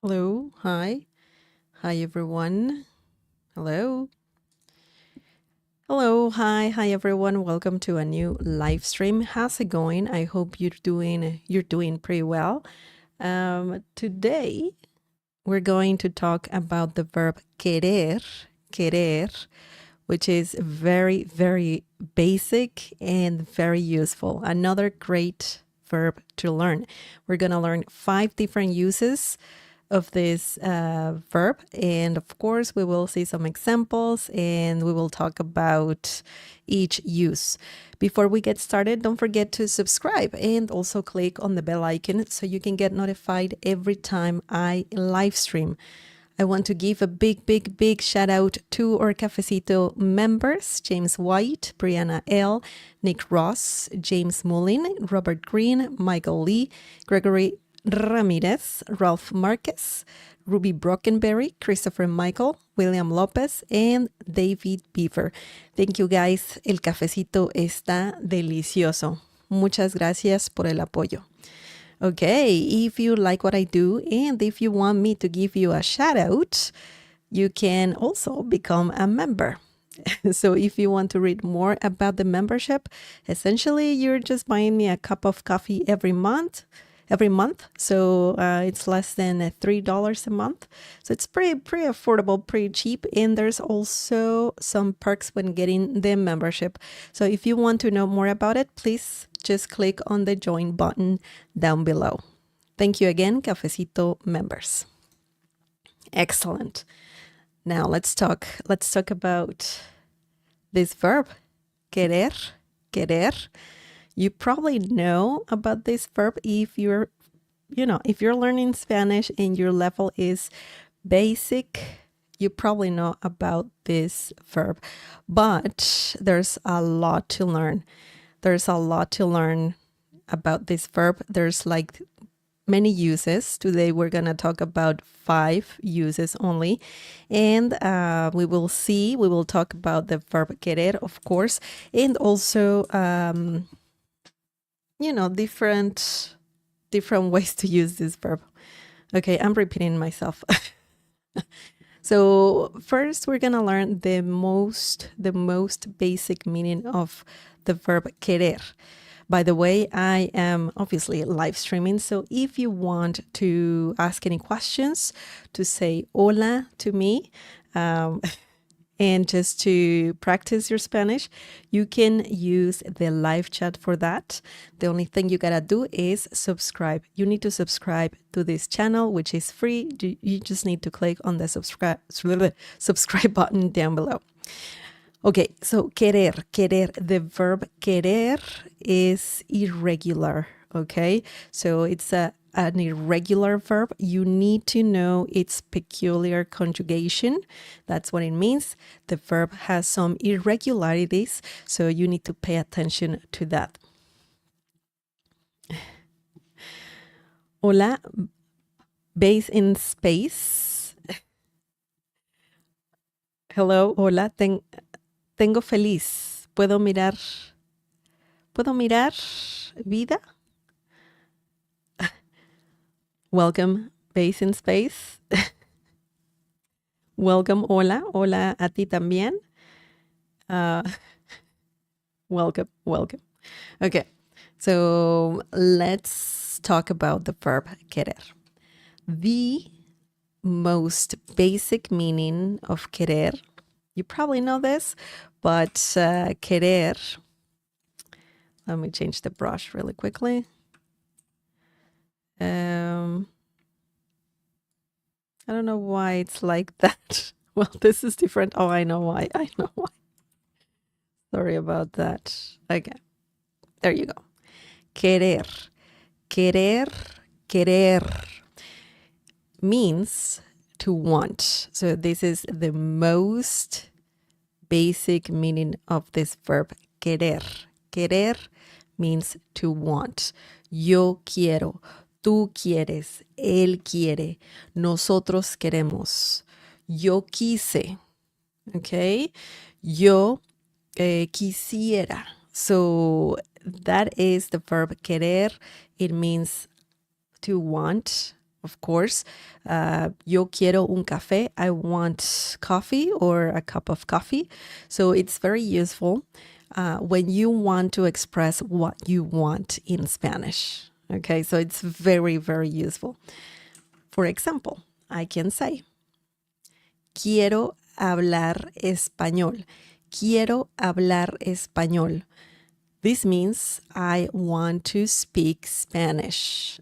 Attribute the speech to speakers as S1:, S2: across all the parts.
S1: Hello, hi. Hi, everyone. Hello. Hello, hi, everyone. Welcome to a new live stream. How's it going? I hope you're doing pretty well. Today we're going to talk about the verb querer, which is very, very basic and very useful. Another great verb to learn. We're going to learn 5 different uses of this verb. And of course, we will see some examples and we will talk about each use. Before we get started, don't forget to subscribe and also click on the bell icon so you can get notified every time I live stream. I want to give a big, big, big shout out to our Cafecito members, James White, Brianna L., Nick Ross, James Mullin, Robert Green, Michael Lee, Gregory Ramirez, Ralph Marquez, Ruby Brockenberry, Christopher Michael, William Lopez, and David Beaver. Thank you guys. El cafecito está delicioso. Muchas gracias por el apoyo. Okay, if you like what I do and if you want me to give you a shout out, you can also become a member. So if you want to read more about the membership, essentially you're just buying me a cup of coffee every month. So it's less than $3 a month. So it's pretty affordable, pretty cheap. And there's also some perks when getting the membership. So if you want to know more about it, please just click on the join button down below. Thank you again, Cafecito members. Excellent. Now let's talk about this verb, querer. You probably know about this verb if you're learning Spanish and your level is basic. You probably know about this verb, but there's a lot to learn. There's a lot to learn about this verb. There's like many uses. Today we're going to talk about 5 uses only. And we will talk about the verb querer, of course, and also, different ways to use this verb. Okay, I'm repeating myself. So first we're going to learn the most basic meaning of the verb querer. By the way, I am obviously live streaming, so if you want to ask any questions, to say hola to me, and just to practice your Spanish, you can use the live chat for that. The only thing you gotta do is subscribe. You need to subscribe to this channel, which is free. You just need to click on the subscribe button down below. Okay, so querer, the verb querer is irregular, okay? So it's an irregular verb. You need to know its peculiar conjugation. That's what it means. The verb has some irregularities, so you need to pay attention to that. Hola, base in space. Hello, hola, tengo feliz. ¿Puedo mirar vida? Welcome, base in space. Welcome, hola a ti también. Welcome. Okay, so let's talk about the verb querer. The most basic meaning of querer, you probably know this, but querer, let me change the brush really quickly. I don't know why it's like that. Well, this is different. Oh, I know why. Sorry about that. Okay, there you go. Querer means to want. So this is the most basic meaning of this verb, querer. Querer means to want. Yo quiero, tú quieres, él quiere, nosotros queremos. Yo quise, okay? Yo quisiera. So that is the verb querer. It means to want, of course. Yo quiero un café. I want coffee or a cup of coffee. So it's very useful when you want to express what you want in Spanish. Okay, so it's very, very useful. For example, I can say, quiero hablar español. Quiero hablar español. This means I want to speak Spanish.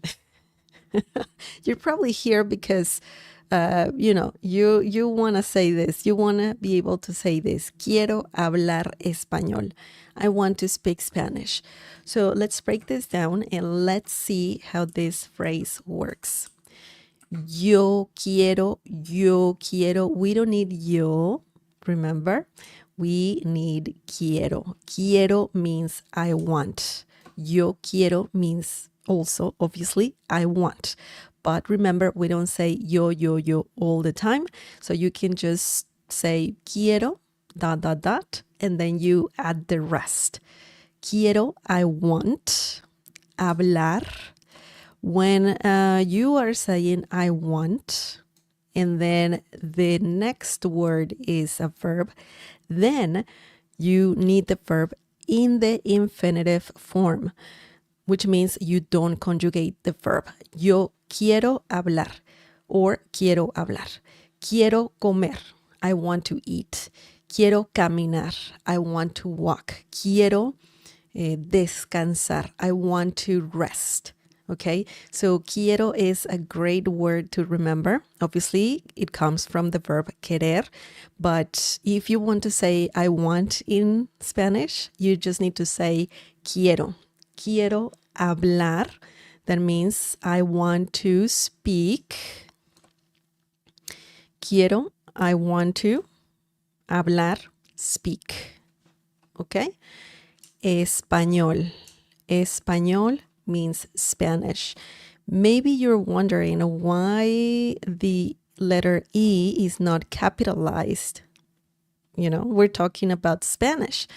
S1: You're probably here because, you want to say this. You want to be able to say this. Quiero hablar español. I want to speak Spanish. So let's break this down and let's see how this phrase works. Yo quiero, yo quiero. We don't need yo, remember? We need quiero. Quiero means I want. Yo quiero means also, obviously, I want. But remember, we don't say yo all the time. So you can just say quiero, ... and then you add the rest. Quiero, I want. Hablar. When you are saying I want, and then the next word is a verb, then you need the verb in the infinitive form, which means you don't conjugate the verb. Yo quiero hablar or quiero hablar. Quiero comer. I want to eat. Quiero caminar. I want to walk. Quiero descansar. I want to rest. Okay, so quiero is a great word to remember. Obviously, it comes from the verb querer, but if you want to say I want in Spanish, you just need to say quiero. Quiero hablar. That means I want to speak. Quiero, I want to. Hablar, speak. Okay? Español. Español means Spanish. Maybe you're wondering why the letter E is not capitalized. We're talking about Spanish.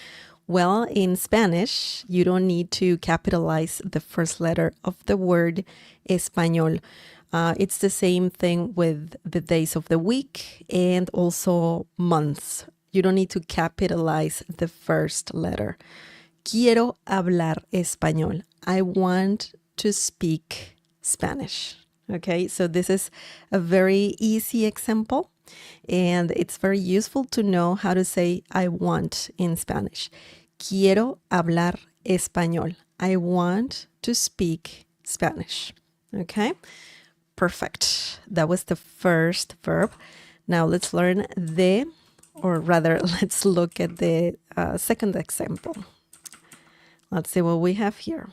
S1: Well, in Spanish, you don't need to capitalize the first letter of the word español. It's the same thing with the days of the week and also months. You don't need to capitalize the first letter. Quiero hablar español. I want to speak Spanish. Okay, so this is a very easy example, and it's very useful to know how to say I want in Spanish. Quiero hablar español. I want to speak Spanish. Okay, perfect. That was the first verb. Now let's learn let's look at the second example. Let's see what we have here.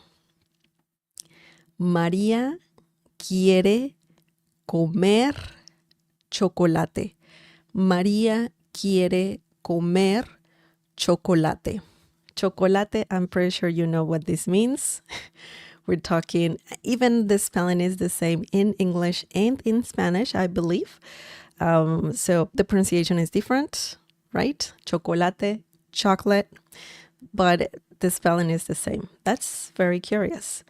S1: María quiere comer chocolate. María quiere comer chocolate. Chocolate, I'm pretty sure you know what this means. We're talking, even the spelling is the same in English and in Spanish, I believe. So the pronunciation is different, right? Chocolate, chocolate, but the spelling is the same. That's very curious.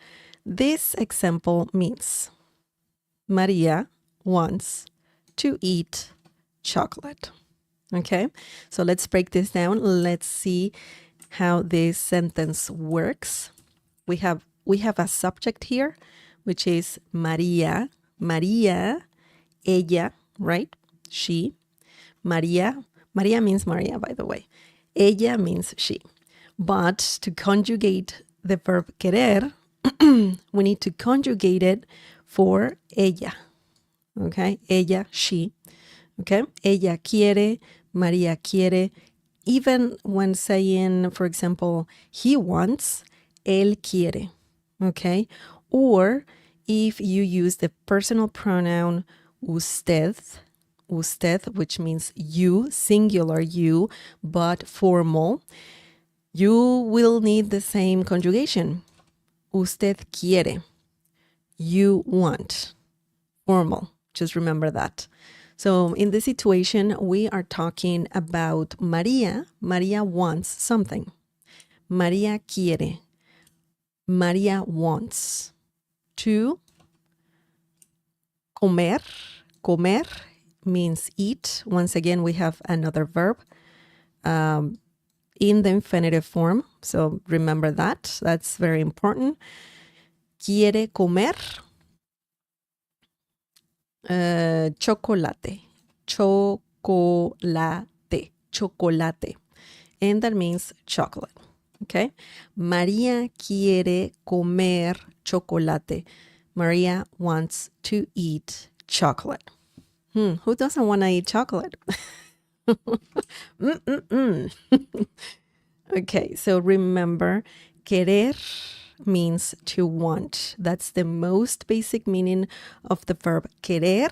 S1: This example means Maria wants to eat chocolate. Okay, so let's break this down. Let's see how this sentence works. We have a subject here, which is Maria. Maria, ella, right? She. Maria. Maria means Maria, by the way. Ella means she. But to conjugate the verb querer, we need to conjugate it for ella. Okay, ella, she. Okay, ella quiere, Maria quiere. Even when saying, for example, he wants, él quiere. Okay, or if you use the personal pronoun usted, which means you, singular you, but formal, you will need the same conjugation. Usted quiere. You want. Formal. Just remember that. So in this situation, we are talking about Maria. Maria wants something. Maria quiere. Maria wants to comer. Comer means eat. Once again, we have another verb in the infinitive form. So remember that. That's very important. Quiere comer chocolate. Chocolate. Chocolate. And that means chocolate. Okay. María quiere comer chocolate. Maria wants to eat chocolate. Who doesn't want to eat chocolate? Okay, so remember, querer means to want. That's the most basic meaning of the verb querer.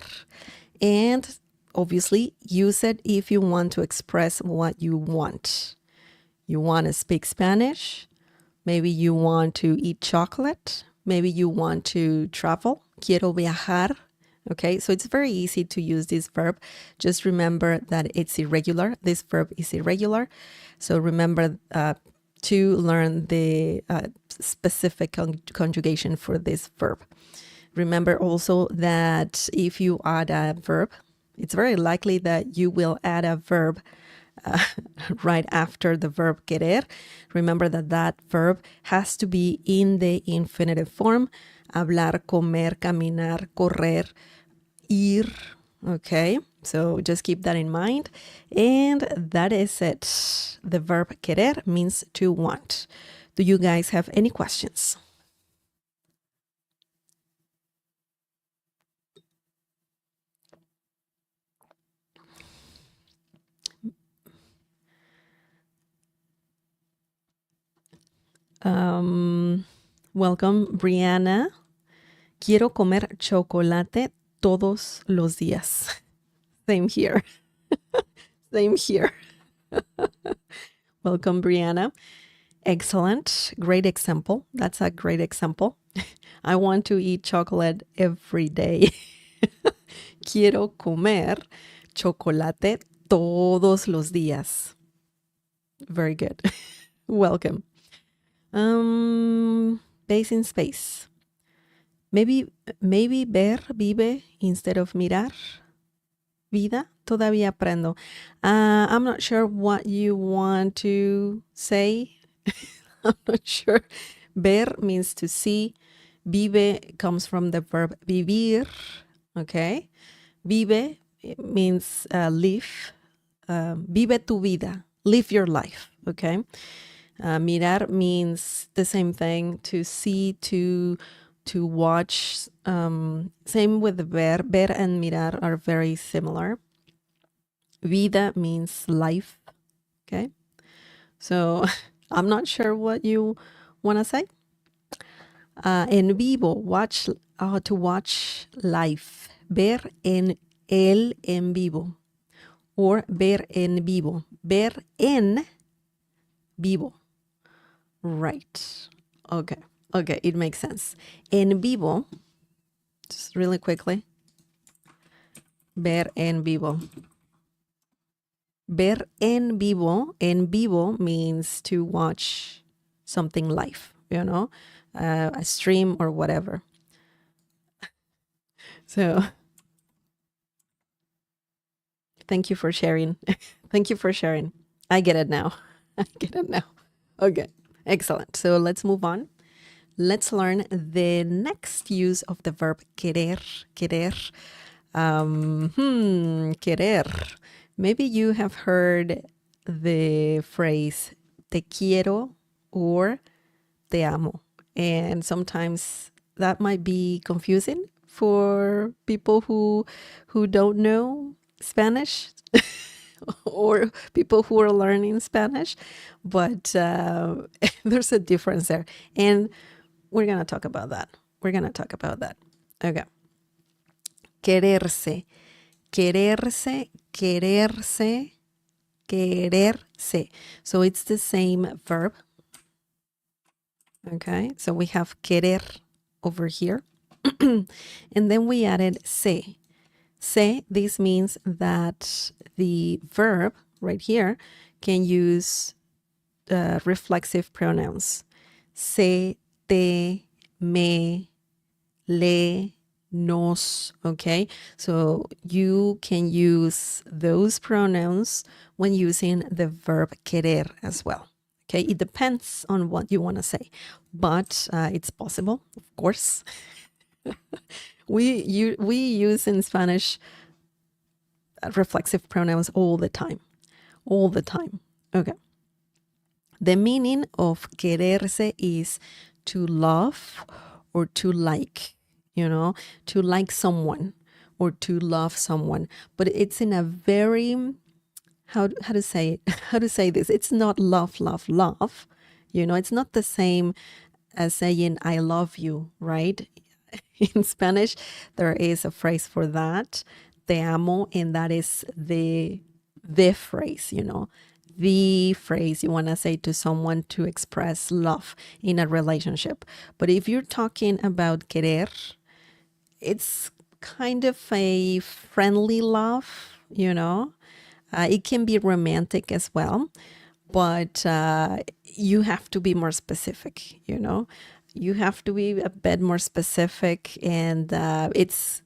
S1: And obviously, use it if you want to express what you want. You want to speak Spanish. Maybe you want to eat chocolate. Maybe you want to travel. Quiero viajar. Okay, so it's very easy to use this verb. Just remember that it's irregular. This verb is irregular. So remember to learn the specific conjugation for this verb. Remember also that if you add a verb, it's very likely that you will add a verb right after the verb querer. Remember that that verb has to be in the infinitive form. Hablar, comer, caminar, correr, ir. Okay, so just keep that in mind. And that is it. The verb querer means to want. Do you guys have any questions? Welcome, Brianna. Quiero comer chocolate todos los días. Same here. Same here. Welcome, Brianna. Excellent. Great example. That's a great example. I want to eat chocolate every day. Quiero comer chocolate todos los días. Very good. Welcome. Base in space. Maybe ver, vive instead of mirar. Vida, todavía aprendo. I'm not sure what you want to say. I'm not sure. Ver means to see. Vive comes from the verb vivir. Okay. Vive means live. Vive tu vida. Live your life. Okay. Mirar means the same thing, to see, to watch. Same with the ver. Ver and mirar are very similar. Vida means life. Okay. So I'm not sure what you want to say. En vivo, watch, to watch live. Ver en el en vivo. Or ver en vivo. Ver en vivo. Right. Okay. Okay, it makes sense. En vivo, just really quickly. Ver en vivo. Ver en vivo. En vivo means to watch something live, you know, a stream or whatever. So thank you for sharing. Thank you for sharing. I get it now. I get it now. Okay, excellent. So let's move on. Let's learn the next use of the verb querer. Querer. Querer. Maybe you have heard the phrase te quiero or te amo. And sometimes that might be confusing for people who don't know Spanish or people who are learning Spanish. But there's a difference there. And we're going to talk about that. We're going to talk about that. Okay. Quererse. Quererse, quererse, quererse. So it's the same verb. Okay, so we have querer over here. And then we added se. Se, this means that the verb right here can use reflexive pronouns. Se, te, me, le, nos, okay? So you can use those pronouns when using the verb querer as well. Okay, it depends on what you want to say, but it's possible, of course. We use in Spanish reflexive pronouns all the time, all the time. Okay. The meaning of quererse is to love or to like, to like someone or to love someone. But it's in a very, how to say it? How to say this? It's not love, love, love. It's not the same as saying I love you, right? In Spanish, there is a phrase for that, te amo, and that is the phrase, the phrase you want to say to someone to express love in a relationship. But if you're talking about querer, it's kind of a friendly love, it can be romantic as well, but you have to be more specific, you have to be a bit more specific, and it's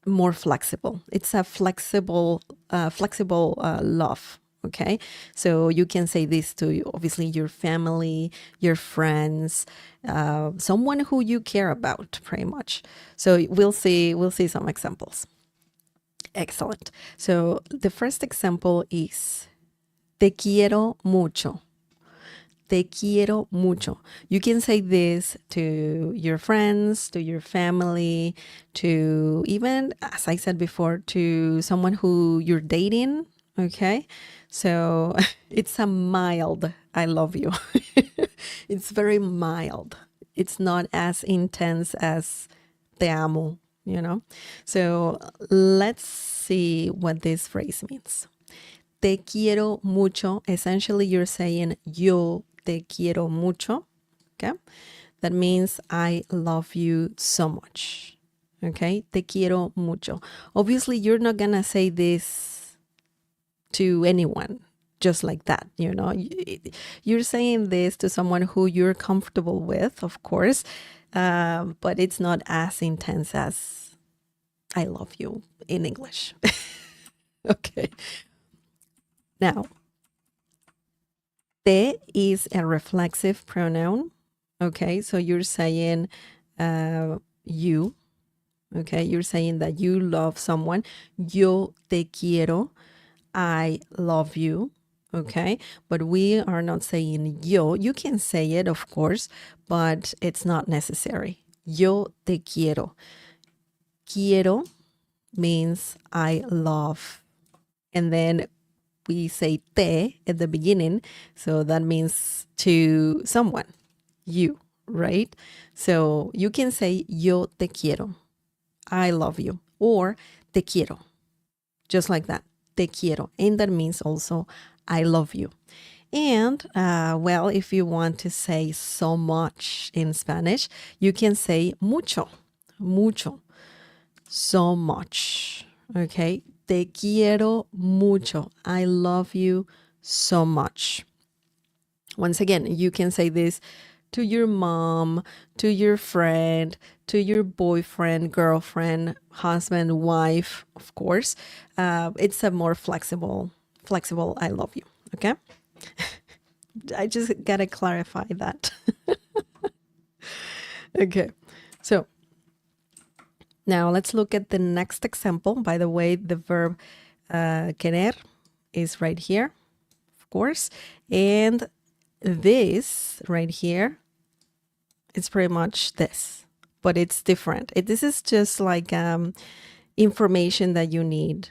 S1: more flexible. It's a flexible love. Okay, so you can say this to obviously your family, your friends, someone who you care about, pretty much. So we'll see some examples. Excellent. So the first example is te quiero mucho. Te quiero mucho. You can say this to your friends, to your family, to even, as I said before, to someone who you're dating. Okay. So it's a mild I love you. It's very mild. It's not as intense as te amo, So let's see what this phrase means. Te quiero mucho. Essentially, you're saying yo te quiero mucho. Okay. That means I love you so much. Okay. Te quiero mucho. Obviously, you're not going to say this to anyone just like that. You're saying this to someone who you're comfortable with, of course. But it's not as intense as I love you in English. Okay. Now, te is a reflexive pronoun. Okay, so you're saying you. Okay, you're saying that you love someone. Yo te quiero. I love you. Okay, but we are not saying yo. You can say it, of course, but it's not necessary. Yo te quiero. Quiero means I love. And then we say te at the beginning. So that means to someone, you, right? So you can say yo te quiero. I love you. Or te quiero. Just like that. Te quiero. And that means also I love you. And, well, if you want to say so much in Spanish, you can say mucho. Mucho. So much. Okay. Te quiero mucho. I love you so much. Once again, you can say this to your mom, to your friend, to your boyfriend, girlfriend, husband, wife, of course. It's a more flexible I love you. Okay. I just gotta clarify that. Okay. So now let's look at the next example. By the way, the verb querer is right here, of course. And this right here, it's pretty much this, but it's different. This is just like information that you need,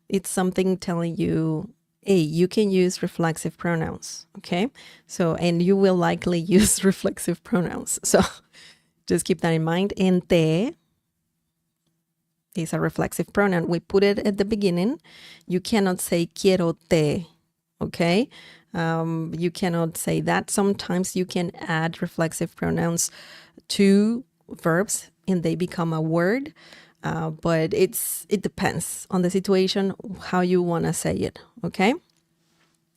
S1: It's something telling you, hey, you can use reflexive pronouns, okay? So, and you will likely use reflexive pronouns. So just keep that in mind. And te is a reflexive pronoun. We put it at the beginning. You cannot say quiero te, okay? You cannot say that. Sometimes you can add reflexive pronouns to verbs and they become a word. But it depends on the situation, how you want to say it, okay?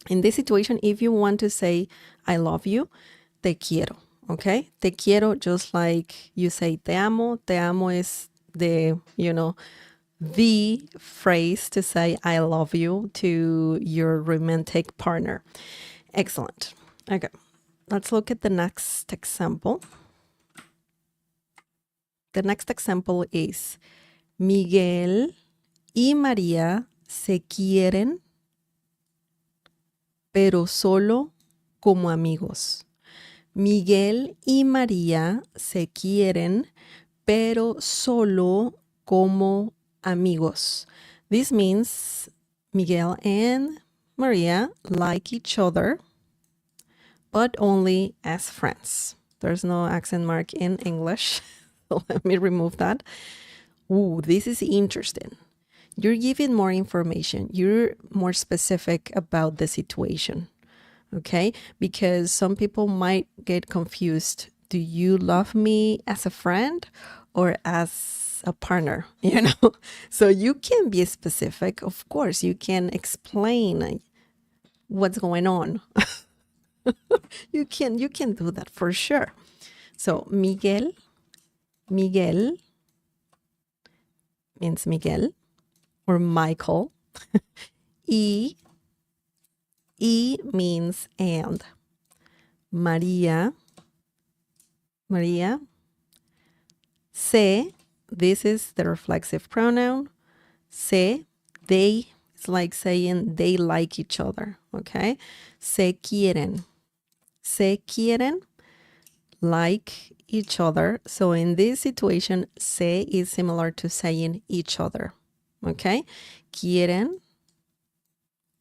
S1: In this situation, if you want to say, I love you, te quiero, okay? Te quiero, just like you say te amo. Te amo is the, the phrase to say I love you to your romantic partner. Excellent. Okay, let's look at the next example. The next example is Miguel y María se quieren, pero solo como amigos. Miguel y María se quieren, pero solo como amigos. This means Miguel and Maria like each other, but only as friends. There's no accent mark in English. So let me remove that. Ooh, this is interesting. You're giving more information. You're more specific about the situation. Okay? Because some people might get confused. Do you love me as a friend or as a partner? So you can be specific. Of course, you can explain what's going on. You can do that for sure. So Miguel means Miguel or Michael. Y means and. María. Se, this is the reflexive pronoun. Se, they, it's like saying they like each other, okay? Se quieren. Se quieren, like each other. So in this situation, se is similar to saying each other, okay? Quieren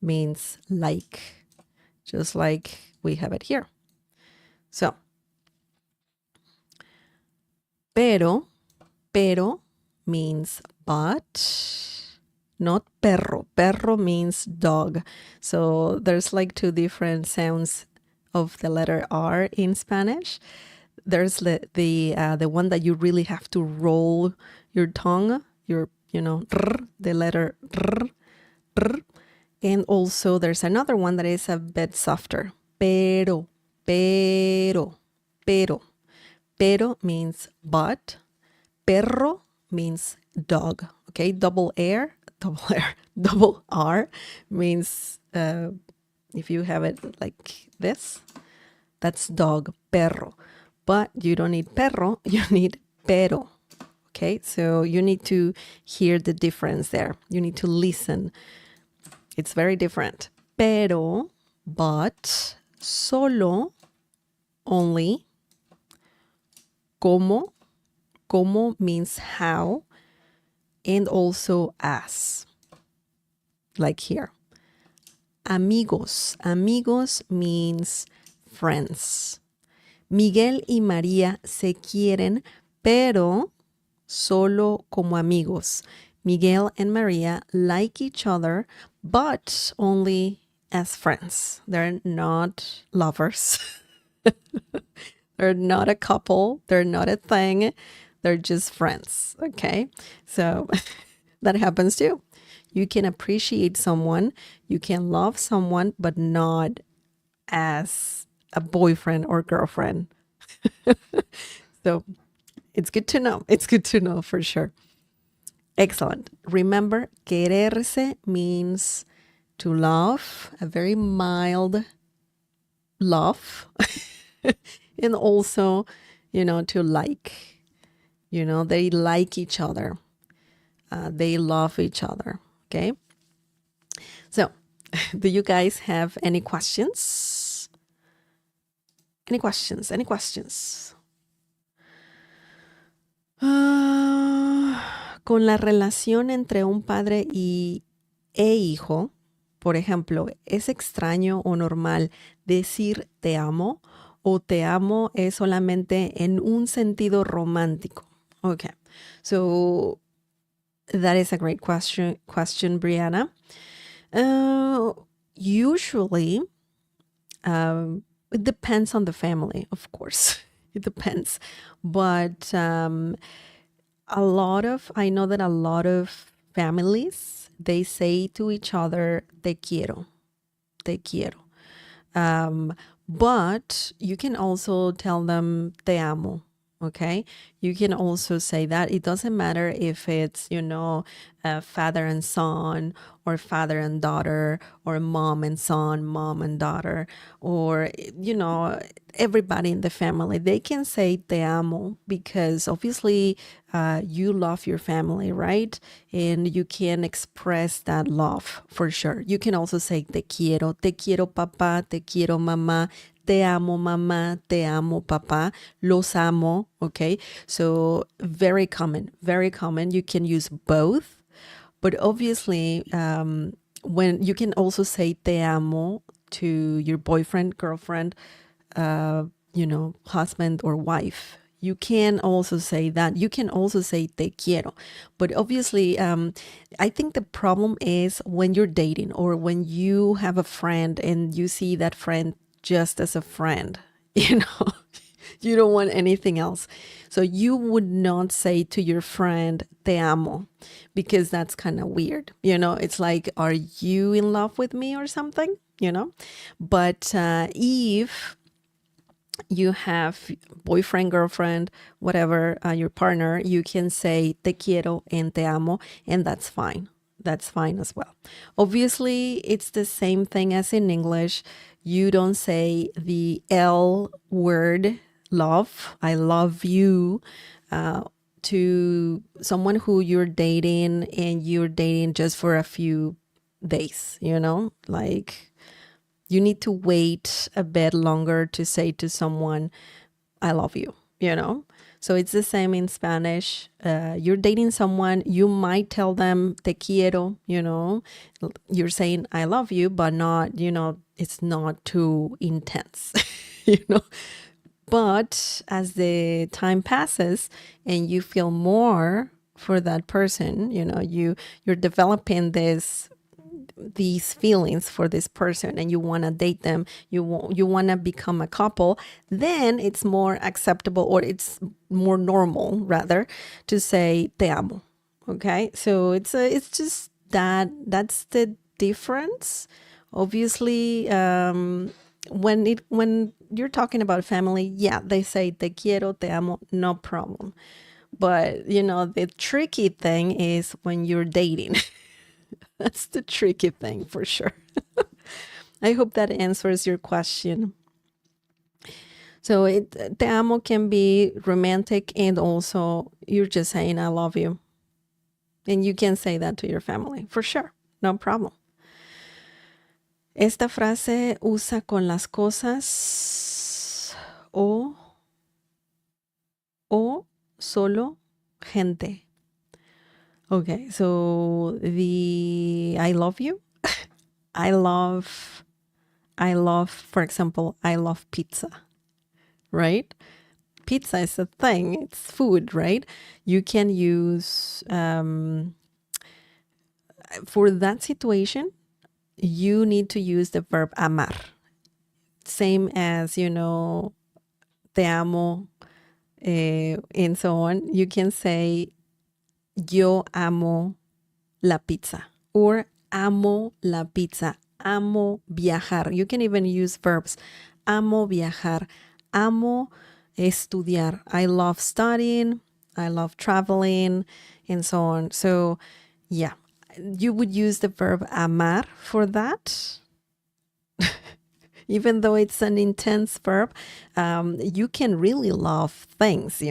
S1: means like, just like we have it here. So, pero means but, not perro. Perro means dog. So there's like two different sounds of the letter R in Spanish. There's the one that you really have to roll your tongue, the letter r. And also there's another one that is a bit softer. Pero. Pero means but. Perro means dog. Okay, double R means if you have it like this, that's dog, perro. But you don't need perro, you need pero. Okay, so you need to hear the difference there. You need to listen. It's very different. Pero, but, solo, only, como means how, and also as, like here. Amigos means friends. Miguel y María se quieren, pero solo como amigos. Miguel and Maria like each other, but only as friends. They're not lovers. They're not a couple. They're not a thing. They're just friends. Okay. So that happens too. You can appreciate someone, you can love someone, but not as a boyfriend or girlfriend. So it's good to know. It's good to know for sure. Excellent. Remember, quererse means to love, a very mild love. And also, to like. They like each other. They love each other. Okay. So, do you guys have any questions? Any questions? Con la relación entre un padre e hijo, por ejemplo, ¿es extraño o normal decir te amo o te amo es solamente en un sentido romántico? Okay, so that is a great question, Brianna. Usually, it depends on the family, of course. It depends. But I know that a lot of families, they say to each other, te quiero. But you can also tell them te amo. Okay. You can also say that. It doesn't matter if it's, father and son, or father and daughter, or mom and son, mom and daughter, or, everybody in the family. They can say te amo because obviously you love your family, right? And you can express that love for sure. You can also say te quiero papá, te quiero mamá, te amo mamá, te amo papá, los amo, okay? So very common, very common. You can use both, but obviously, when you can also say te amo to your boyfriend, girlfriend, husband or wife. You can also say that. You can also say te quiero. But obviously, I think the problem is when you're dating or when you have a friend and you see that friend just as a friend, you know, you don't want anything else. So you would not say to your friend, te amo, because that's kind of weird. It's like, are you in love with me or something? But if you have boyfriend, girlfriend, whatever, your partner, you can say te quiero and te amo, and that's fine. That's fine as well. Obviously, it's the same thing as in English. You don't say the L word, love, I love you, to someone who you're dating and you're dating just for a few days, like you need to wait a bit longer to say to someone, I love you. So it's the same in Spanish. You're dating someone, you might tell them te quiero. You're saying I love you, but not, it's not too intense, you know. But as the time passes and you feel more for that person, you're developing these feelings for this person and you want to date them, you want to become a couple, then it's more acceptable, or it's more normal rather, to say te amo. Okay, so it's just that's the difference. Obviously, when you're talking about family, yeah, they say te quiero, te amo, no problem. But the tricky thing is when you're dating. That's the tricky thing for sure. I hope that answers your question. So te amo can be romantic, and also you're just saying I love you. And you can say that to your family for sure. No problem. Esta frase usa con las cosas o solo gente. Okay, so the I love you. I love, for example, I love pizza, right? Pizza is a thing, it's food, right? You can use, for that situation, you need to use the verb amar. Same as, te amo, and so on. You can say, yo amo la pizza, or amo la pizza, amo viajar. You can even use verbs, amo viajar, amo estudiar. I love studying, I love traveling, and so on. So, yeah, you would use the verb amar for that. Even though it's an intense verb, you can really love things,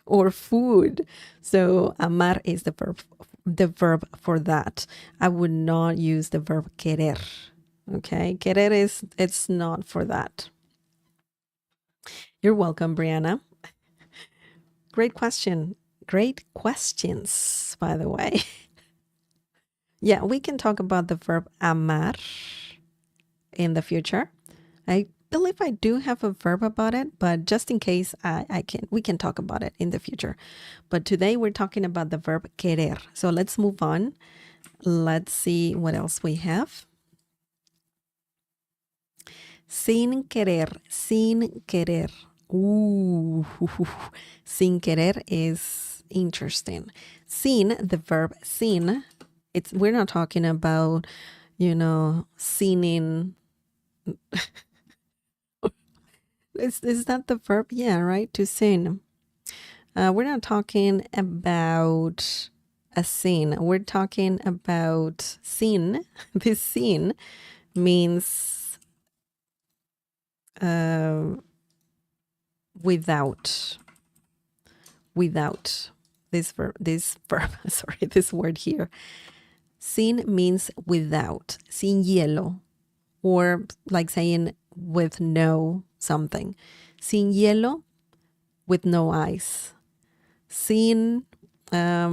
S1: or food. So amar is the verb for that. I would not use the verb querer. Okay, querer it's not for that. You're welcome, Brianna. Great question. Great questions, by the way. Yeah, we can talk about the verb amar in the future. I believe I do have a verb about it, but just in case we can talk about it in the future. But today we're talking about the verb querer. So let's move on. Let's see what else we have. Sin querer, sin querer. Ooh, sin querer is interesting. Sin, the verb sin, we're not talking about, sinning Is that the verb? Yeah, right? To sin. We're not talking about a sin. We're talking about sin. This sin means without. Without. This verb, sorry, this word here. Sin means without. Sin hielo. Or like saying with no something. Sin hielo, with no ice. Sin, I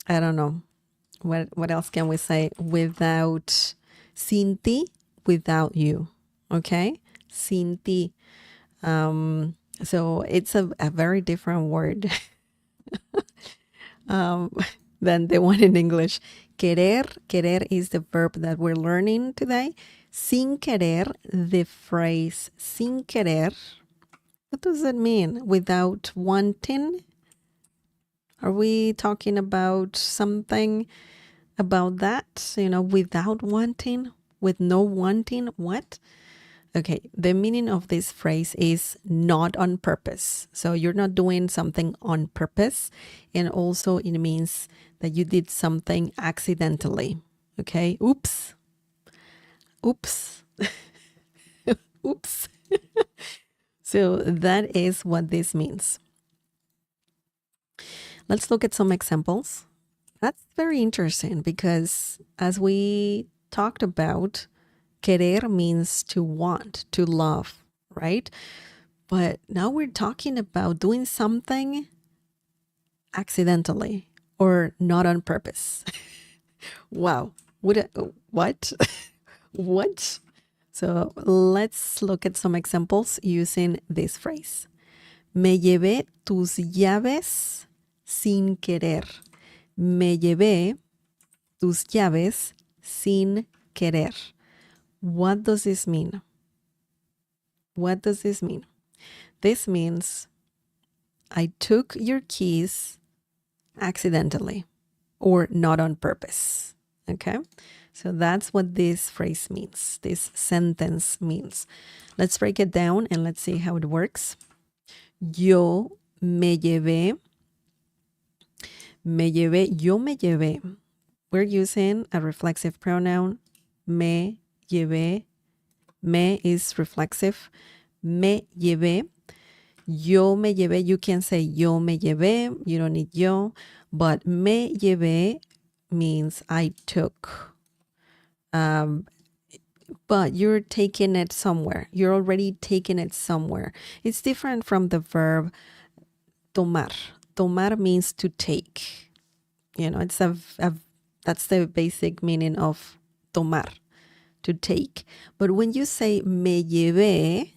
S1: don't know. What else can we say? Without, sin ti, without you. Okay? Sin ti. So it's a very different word than the one in English. Querer is the verb that we're learning today. Sin querer, the phrase sin querer, what does that mean? Without wanting? Are we talking about something about that? Without wanting? With no wanting? What? Okay, the meaning of this phrase is not on purpose. So you're not doing something on purpose. And also it means that you did something accidentally. Okay, oops. Oops. Oops. So that is what this means. Let's look at some examples. That's very interesting because as we talked about, querer means to want, to love, right? But now we're talking about doing something accidentally or not on purpose. Wow. What? What? So let's look at some examples using this phrase. Me llevé tus llaves sin querer. Me llevé tus llaves sin querer. What does this mean? What does this mean? This means I took your keys accidentally or not on purpose. Okay? So that's what this phrase means. This sentence means. Let's break it down and let's see how it works. Yo me llevé. Me llevé. Yo me llevé. We're using a reflexive pronoun. Me llevé. Me is reflexive. Me llevé. Yo me llevé. You can say yo me llevé. You don't need yo. But me llevé means I took. But you're taking it somewhere. You're already taking it somewhere. It's different from the verb tomar. Tomar means to take. It's that's the basic meaning of tomar, to take. But when you say me llevé,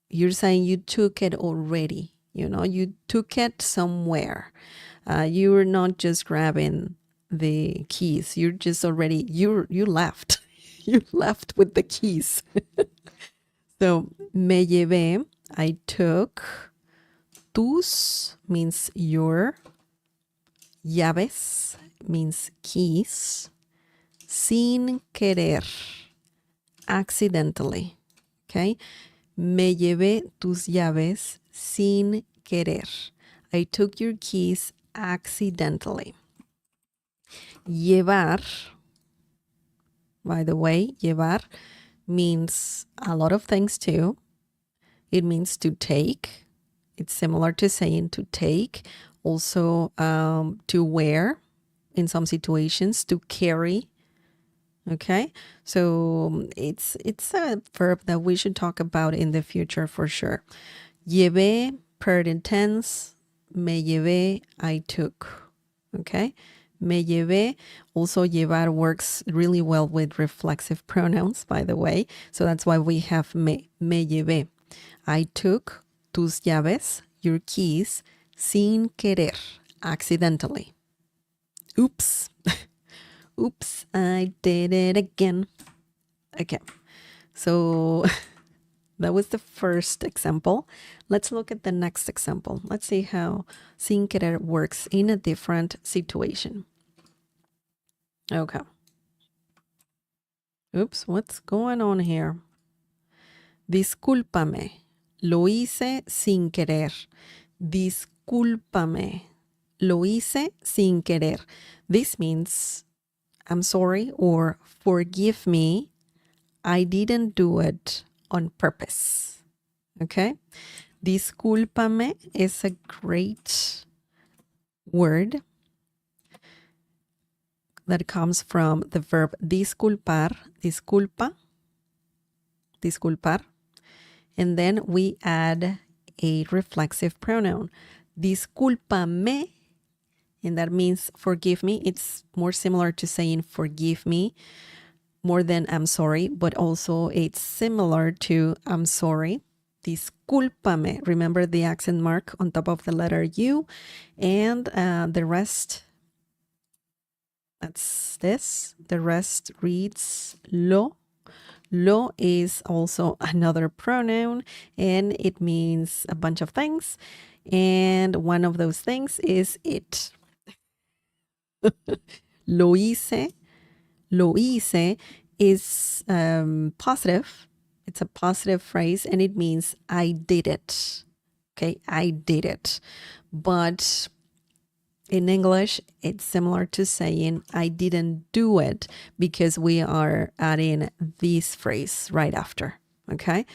S1: you're saying you took it already. You took it somewhere. You were not just grabbing the keys. You're just already, you left. You left with the keys. So, me llevé, I took. Tus means your. Llaves means keys. Sin querer, accidentally. Okay? Me llevé tus llaves sin querer. I took your keys accidentally. Llevar, by the way, llevar means a lot of things too. It means to take. It's similar to saying to take. Also to wear in some situations, to carry. Okay, so it's a verb that we should talk about in the future for sure. Llevé, present tense. Me llevé, I took. Okay, me llevé. Also, llevar works really well with reflexive pronouns, by the way. So that's why we have me llevé. I took tus llaves, your keys, sin querer, accidentally. Oops. Oops, I did it again. Okay, so that was the first example. Let's look at the next example. Let's see how sin querer works in a different situation. Okay. Oops, what's going on here? Discúlpame. Lo hice sin querer. Discúlpame. Lo hice sin querer. This means I'm sorry or forgive me. I didn't do it on purpose. Okay? Discúlpame is a great word that comes from the verb disculpar, disculpa, disculpar. And then we add a reflexive pronoun. Discúlpame, and that means forgive me. It's more similar to saying forgive me more than I'm sorry, but also it's similar to I'm sorry. Discúlpame. Remember the accent mark on top of the letter U, and the rest, that's this. The rest reads lo. Lo is also another pronoun, and it means a bunch of things. And one of those things is it. Lo hice. Lo hice is positive. It's a positive phrase, and it means I did it. Okay, I did it. But in English, it's similar to saying I didn't do it, because we are adding this phrase right after, okay?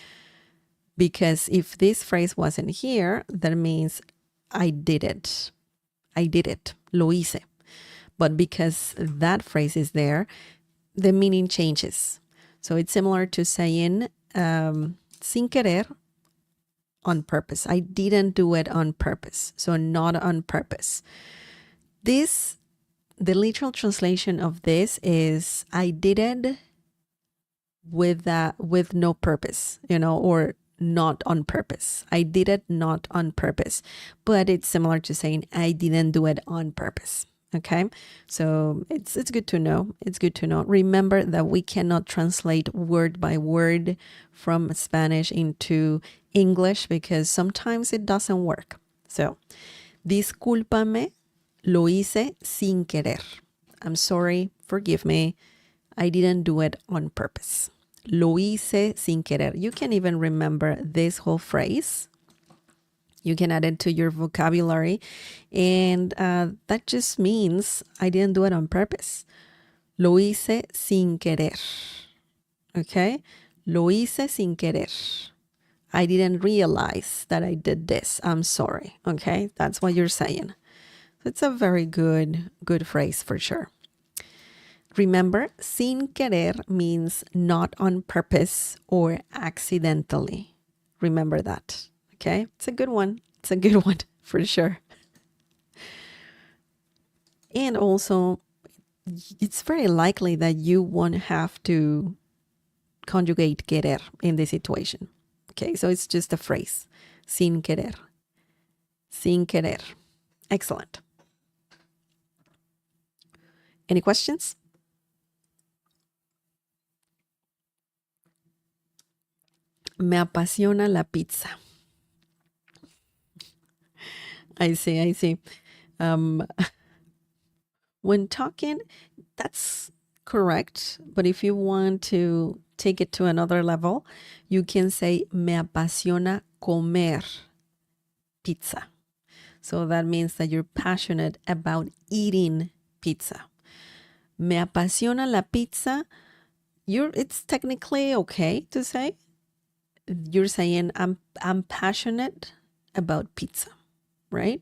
S1: Because if this phrase wasn't here, that means I did it. I did it. Lo hice. But because that phrase is there, the meaning changes. So it's similar to saying sin querer, on purpose. I didn't do it on purpose. So not on purpose. This, the literal translation of this is I did it with no purpose, or not on purpose. I did it not on purpose. But it's similar to saying I didn't do it on purpose. Okay, so it's good to know. It's good to know. Remember that we cannot translate word by word from Spanish into English, because sometimes it doesn't work. So, discúlpame, lo hice sin querer. I'm sorry, forgive me. I didn't do it on purpose. Lo hice sin querer. You can even remember this whole phrase. You can add it to your vocabulary. And that just means I didn't do it on purpose. Lo hice sin querer. Okay? Lo hice sin querer. I didn't realize that I did this. I'm sorry. Okay? That's what you're saying. It's a very good phrase for sure. Remember, sin querer means not on purpose or accidentally. Remember that. Okay, it's a good one. It's a good one for sure. And also, it's very likely that you won't have to conjugate querer in this situation. Okay, so it's just a phrase. Sin querer. Sin querer. Excellent. Any questions? Me apasiona la pizza. I see. When talking, that's correct. But if you want to take it to another level, you can say me apasiona comer pizza. So that means that you're passionate about eating pizza. Me apasiona la pizza. It's technically okay to say. You're saying I'm passionate about pizza, right?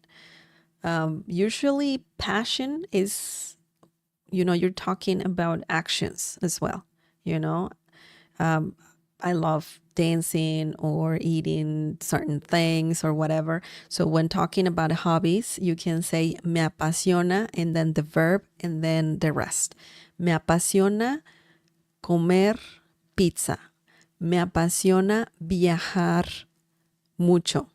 S1: Usually passion is, you're talking about actions as well. I love dancing or eating certain things or whatever. So when talking about hobbies, you can say me apasiona and then the verb and then the rest. Me apasiona comer pizza. Me apasiona viajar mucho,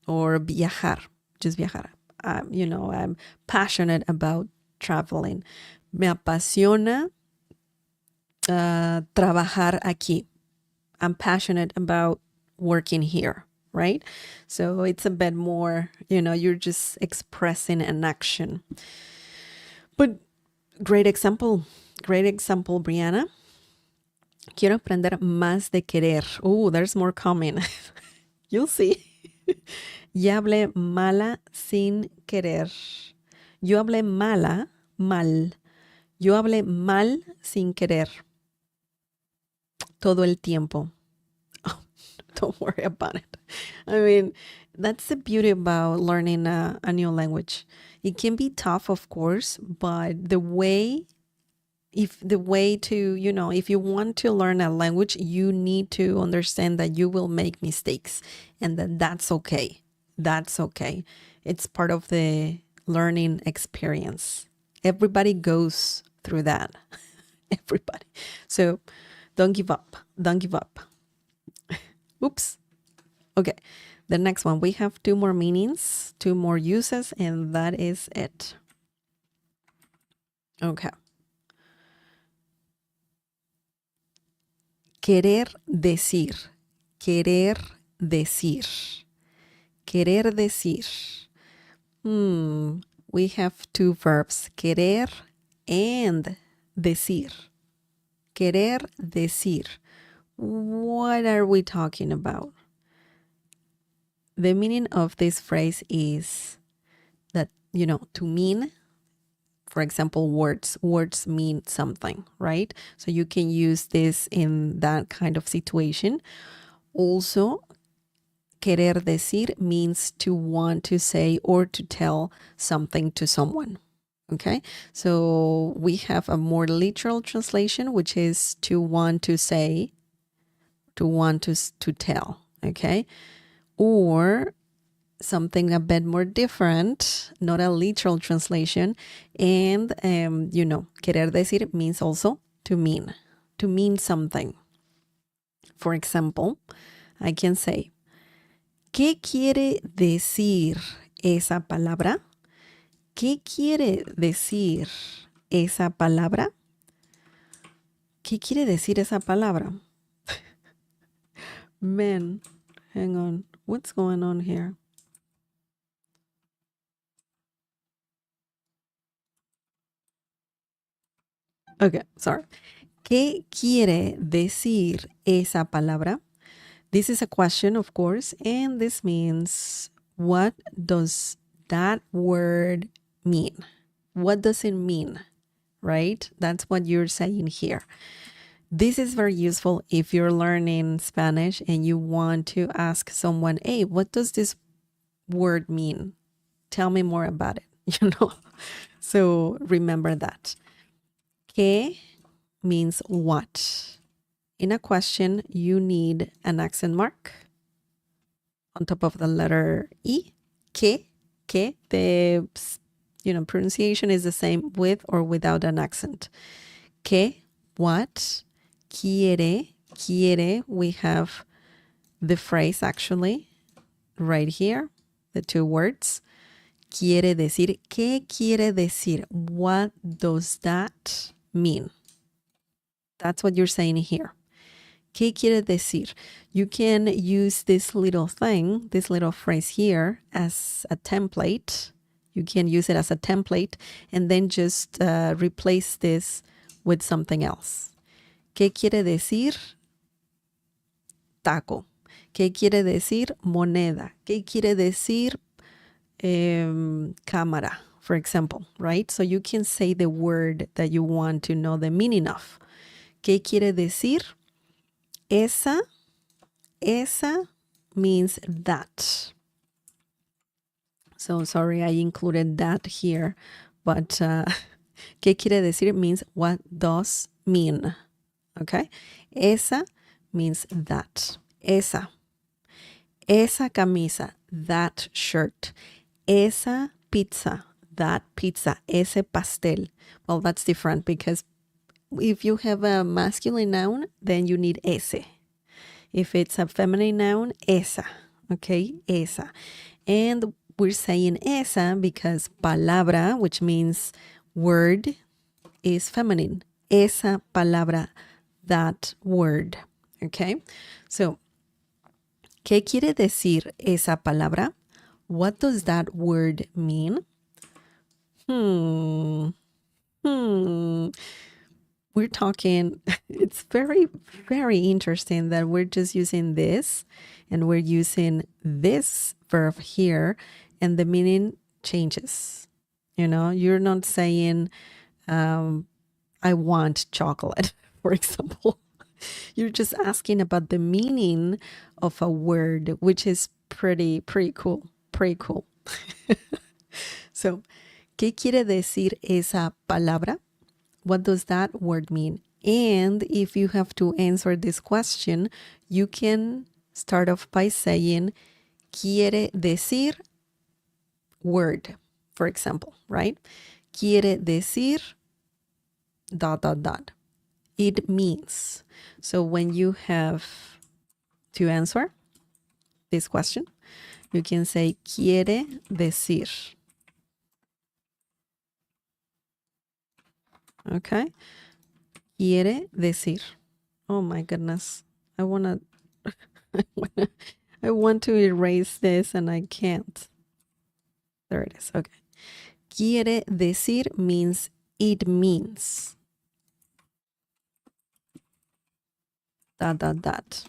S1: or viajar, just viajar. I'm passionate about traveling. Me apasiona trabajar aquí. I'm passionate about working here, right? So it's a bit more, you're just expressing an action. But great example, Brianna. Quiero aprender más de querer. There's more coming. You'll see. Ya hablé mala sin querer. Yo hablé mala, mal. Yo hablé mal sin querer. Todo el tiempo. Oh, don't worry about it. I mean, that's the beauty about learning a new language. It can be tough, of course, but the way to, if you want to learn a language, you need to understand that you will make mistakes and that's okay. That's okay. It's part of the learning experience. Everybody goes through that. Everybody. So don't give up. Don't give up. Oops. Okay. The next one, we have 2 more meanings, 2 more uses, and that is it. Okay. Querer decir. Querer decir. Querer decir. We have 2 verbs, querer and decir. Querer decir. What are we talking about? The meaning of this phrase is that, to mean, for example, words. Words mean something, right? So you can use this in that kind of situation. Also, querer decir means to want to say or to tell something to someone. Okay, so we have a more literal translation, which is to want to say, to want to tell. Okay, or something a bit more different, not a literal translation. And, querer decir means also to mean something. For example, I can say, ¿qué quiere decir esa palabra? ¿Qué quiere decir esa palabra? ¿Qué quiere decir esa palabra? Man, hang on. What's going on here? Okay, sorry. ¿Qué quiere decir esa palabra? This is a question, of course, and this means, what does that word mean? What does it mean, right? That's what you're saying here. This is very useful if you're learning Spanish and you want to ask someone, hey, what does this word mean? Tell me more about it, So remember that. ¿Qué means what? In a question, you need an accent mark on top of the letter E. ¿Qué? The pronunciation is the same with or without an accent. ¿Qué? What? Quiere. We have the phrase actually right here, the 2 words. Quiere decir. ¿Qué quiere decir? What does that mean? That's what you're saying here. ¿Qué quiere decir? You can use this little thing, this little phrase here as a template. You can use it as a template and then just replace this with something else. ¿Qué quiere decir? Taco. ¿Qué quiere decir? Moneda. ¿Qué quiere decir? Cámara, for example, right? So you can say the word that you want to know the meaning of. ¿Qué quiere decir? Esa means that. So sorry, I included that here, but ¿qué quiere decir? Means what does mean. Okay? Esa means that. Esa camisa, that shirt. Esa pizza, that pizza. Ese pastel. Well, that's different because if you have a masculine noun, then you need ese. If it's a feminine noun, esa. Okay, esa. And we're saying esa because palabra, which means word, is feminine. Esa palabra, that word. Okay, so, ¿qué quiere decir esa palabra? What does that word mean? we're talking, it's very, very interesting that we're just using this and we're using this verb here and the meaning changes. You know, you're not saying, I want chocolate, for example. You're just asking about the meaning of a word, which is pretty cool. Pretty cool. So, ¿qué quiere decir esa palabra? What does that word mean? And if you have to answer this question, you can start off by saying, quiere decir word, for example, right? Quiere decir dot, dot, dot. It means. So when you have to answer this question, you can say quiere decir. Okay? Quiere decir. Oh my goodness. I want to erase this and I can't. There it is. Okay. Quiere decir means it means. Dot, dot, dot.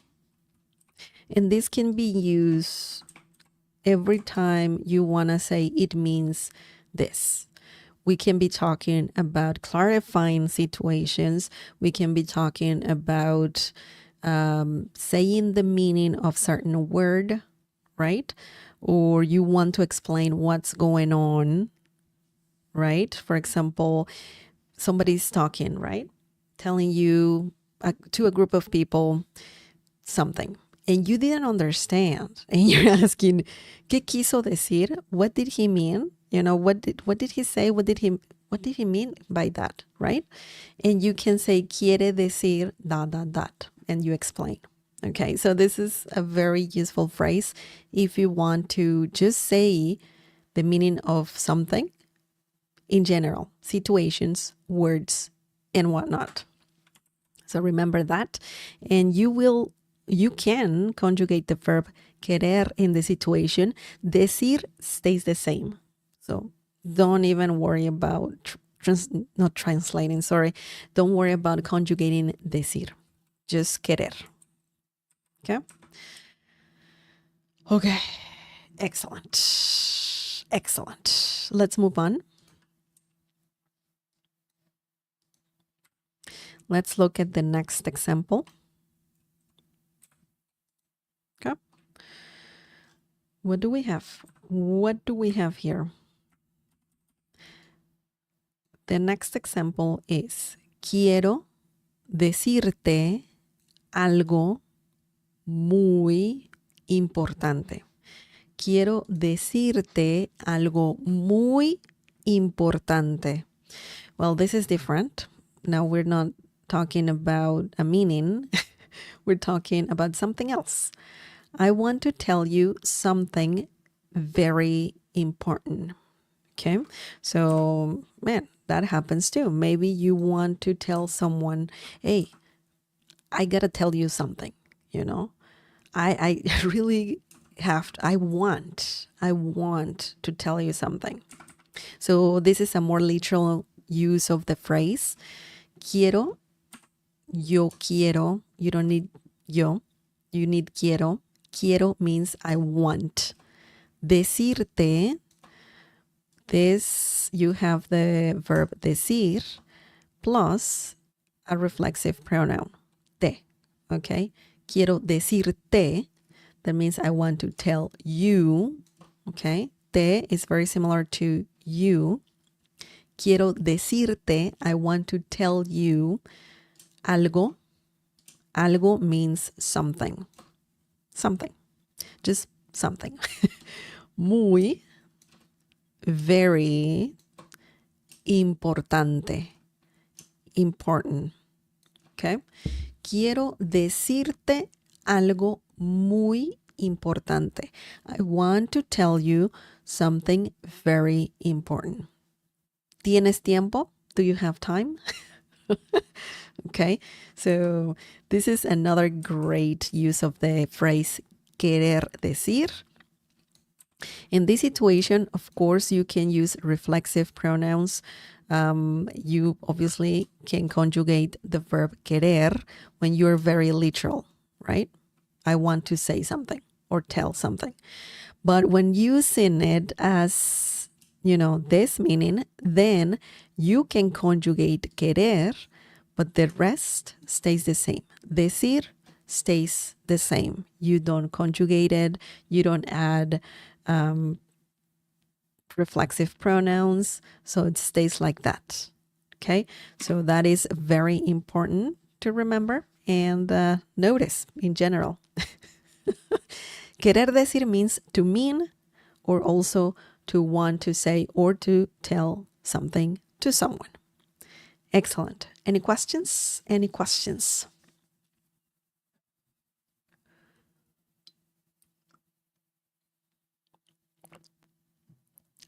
S1: And this can be used every time you want to say it means this. We can be talking about clarifying situations. We can be talking about saying the meaning of certain word, right? Or you want to explain what's going on, right? For example, somebody's talking, right? Telling you to a group of people something and you didn't understand and you're asking, ¿qué quiso decir? What did he mean? You know, what did he say? What did he mean by that, right? And you can say quiere decir dot, dot, dot, and you explain. Okay, so this is a very useful phrase if you want to just say the meaning of something in general, situations, words, and whatnot. So remember that, and you can conjugate the verb querer in the situation. Decir stays the same. So don't even worry about not translating, sorry. Don't worry about conjugating decir. Just querer. Okay? Okay. Excellent. Excellent. Let's move on. Let's look at the next example. Okay. What do we have? What do we have here? The next example is, quiero decirte algo muy importante. Quiero decirte algo muy importante. Well, this is different. Now we're not talking about a meaning. We're talking about something else. I want to tell you something very important. Okay, so man, that happens too. Maybe you want to tell someone, hey, I gotta tell you something, you know. I really have to, I want to tell you something. So this is a more literal use of the phrase. Quiero, yo quiero. You don't need yo, you need quiero. Quiero means I want. Decirte, this, you have the verb decir plus a reflexive pronoun, te, okay? Quiero decirte, that means I want to tell you, okay? Te is very similar to you. Quiero decirte, I want to tell you algo. Algo means something. Something. Just something. Muy, very, importante. Important. Okay? Quiero decirte algo muy importante. I want to tell you something very important. ¿Tienes tiempo? Do you have time? Okay, so this is another great use of the phrase querer decir. In this situation, of course, you can use reflexive pronouns You obviously can conjugate the verb querer when you're very literal, right? I want to say something or tell something. But when using it as, this meaning, then you can conjugate querer, but the rest stays the same. Decir stays the same. You don't conjugate it. You don't add reflexive pronouns. So it stays like that. Okay. So that is very important to remember and notice in general. Querer decir means to mean or also to want to say or to tell something to someone. Excellent. Any questions? Any questions?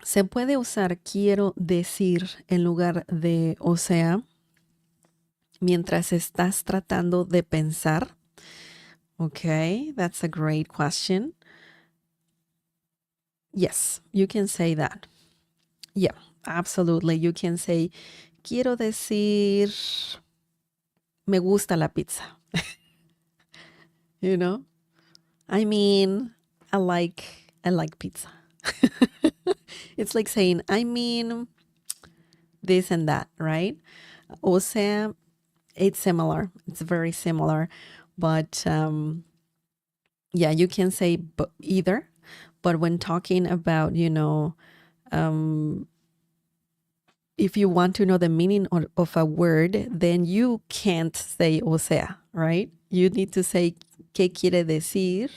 S1: Se puede usar quiero decir en lugar de o sea mientras estás tratando de pensar. Okay, that's a great question. Yes, you can say that. Yeah, absolutely. You can say, quiero decir, me gusta la pizza. You know? I mean, I like pizza. It's like saying, I mean, this and that, right? O sea, it's similar. It's very similar. But yeah, you can say either. But when talking about, if you want to know the meaning of a word, then you can't say o sea, right? You need to say ¿qué quiere decir?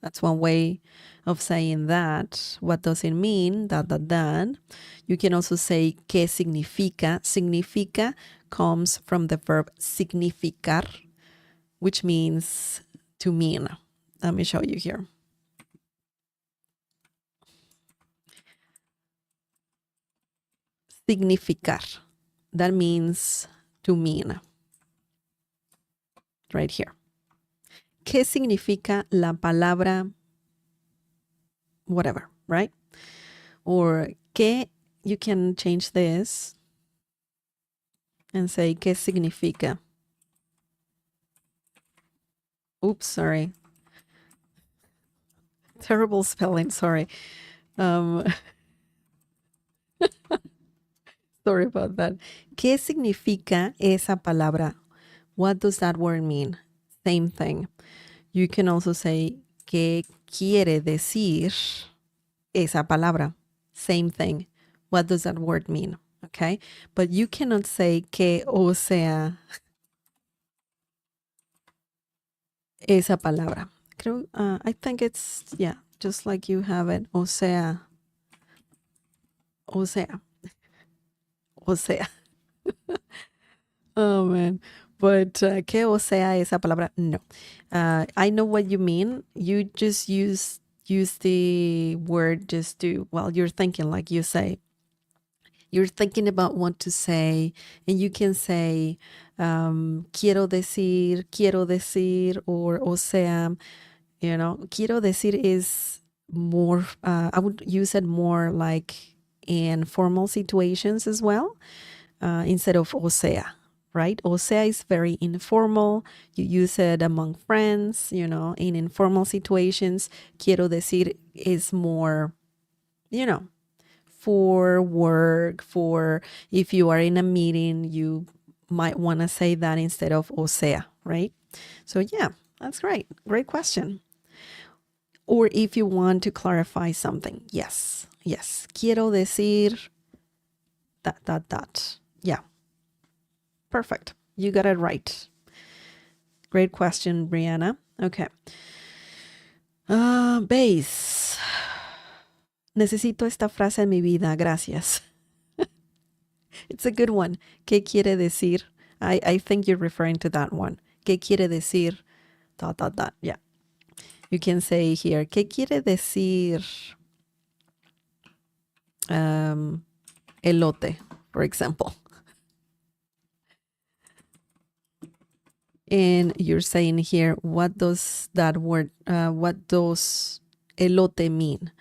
S1: That's one way of saying that. What does it mean? That. You can also say ¿qué significa? Significa comes from the verb significar, which means to mean. Let me show you here. Significar. That means to mean. Right here. ¿Qué significa la palabra whatever, right? Or ¿qué? You can change this and say ¿qué significa? Oops, sorry. Terrible spelling, sorry. Sorry about that. ¿Qué significa esa palabra? What does that word mean? Same thing. You can also say ¿qué quiere decir esa palabra? Same thing. What does that word mean? Okay. But you cannot say que o sea esa palabra. Creo, I think it's, yeah, just like you have it. O sea. O sea. O sea. Oh, man. But que o sea esa palabra? No. I know what you mean. You just use the word just to, well, you're thinking like you say. You're thinking about what to say, and you can say, quiero decir, or o sea, quiero decir is more, I would use it more like in formal situations as well, instead of o sea, right? O sea is very informal. You use it among friends, in informal situations. Quiero decir is more, for work, for if you are in a meeting, you might want to say that instead of o sea, right? So yeah, that's great. Great question. Or if you want to clarify something, yes. Quiero decir that. Yeah. Perfect. You got it right. Great question, Brianna. Okay. Base. Necesito esta frase en mi vida. Gracias. It's a good one. ¿Qué quiere decir? I think you're referring to that one. ¿Qué quiere decir? That. Yeah. You can say here, ¿qué quiere decir elote, for example? And you're saying here, what does that word, what does elote mean?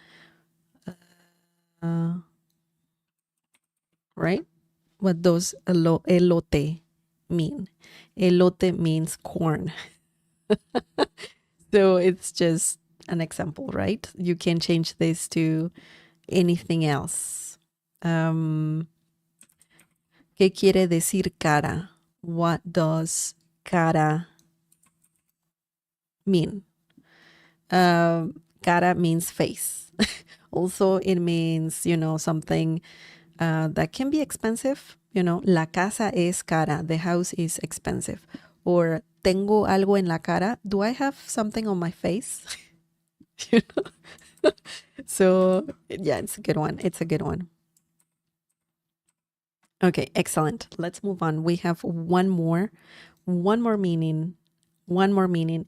S1: Right? What does elote mean? Elote means corn. So it's just an example, right? You can change this to anything else. ¿Qué quiere decir cara? What does cara mean? Cara means face. Also, it means, something that can be expensive. La casa es cara. The house is expensive. Or tengo algo en la cara. Do I have something on my face? You know? So, yeah, it's a good one. It's a good one. Okay, excellent. Let's move on. We have one more meaning,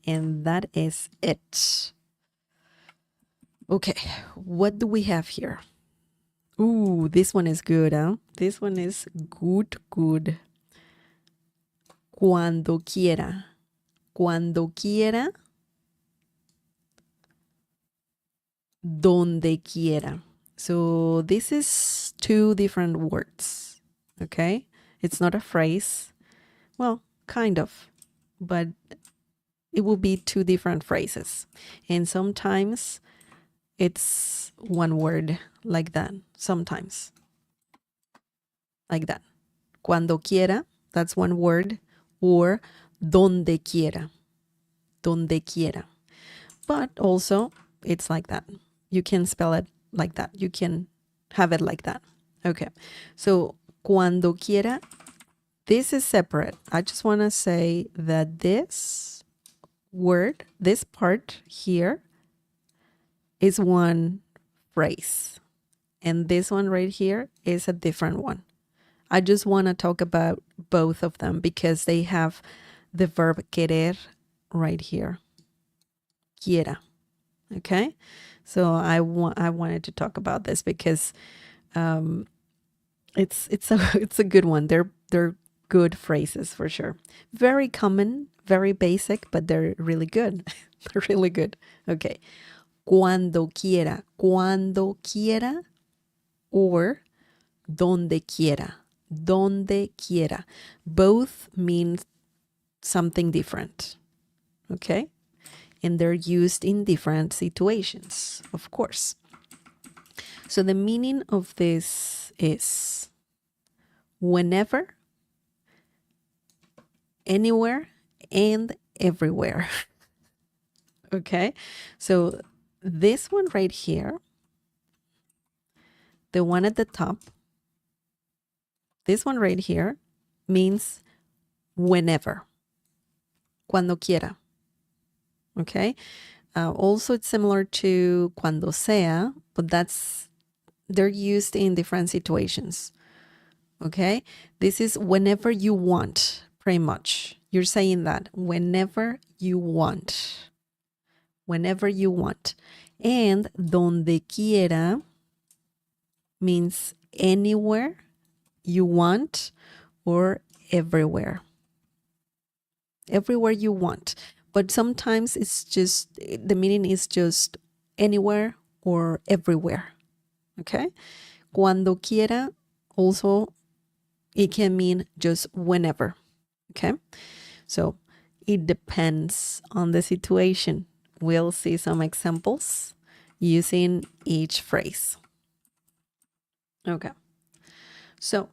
S1: and that is it. Okay, what do we have here? Ooh, this one is good, huh? This one is good, good. Cuando quiera. Cuando quiera. Donde quiera. So this is two different words, okay? It's not a phrase. Well, kind of, but it will be two different phrases. And sometimes it's one word like that. Sometimes like that. Cuando quiera, that's one word, or donde quiera. Donde quiera. But also it's like that. You can spell it like that. You can have it like that. Okay. So cuando quiera, this is separate. I just want to say that this word, this part here, is one phrase. And this one right here is a different one. I just want to talk about both of them because they have the verb querer right here. Quiera. Okay? So I wanted to talk about this because it's a good one. They're good phrases for sure. Very common, very basic, but they're really good. They're really good. Okay. Cuando quiera or donde quiera. Donde quiera. Both mean something different. Okay? And they're used in different situations, of course. So the meaning of this is whenever, anywhere, and everywhere. Okay? So this one right here, the one at the top, this one right here means whenever. Cuando quiera. Okay? Also, it's similar to cuando sea, but they're used in different situations. Okay? This is whenever you want, pretty much. You're saying that whenever you want. Whenever you want. And donde quiera means anywhere you want or everywhere. Everywhere you want. But sometimes it's just, the meaning is just anywhere or everywhere. Okay? Cuando quiera, also, it can mean just whenever. Okay? So it depends on the situation. We'll see some examples using each phrase. Okay. So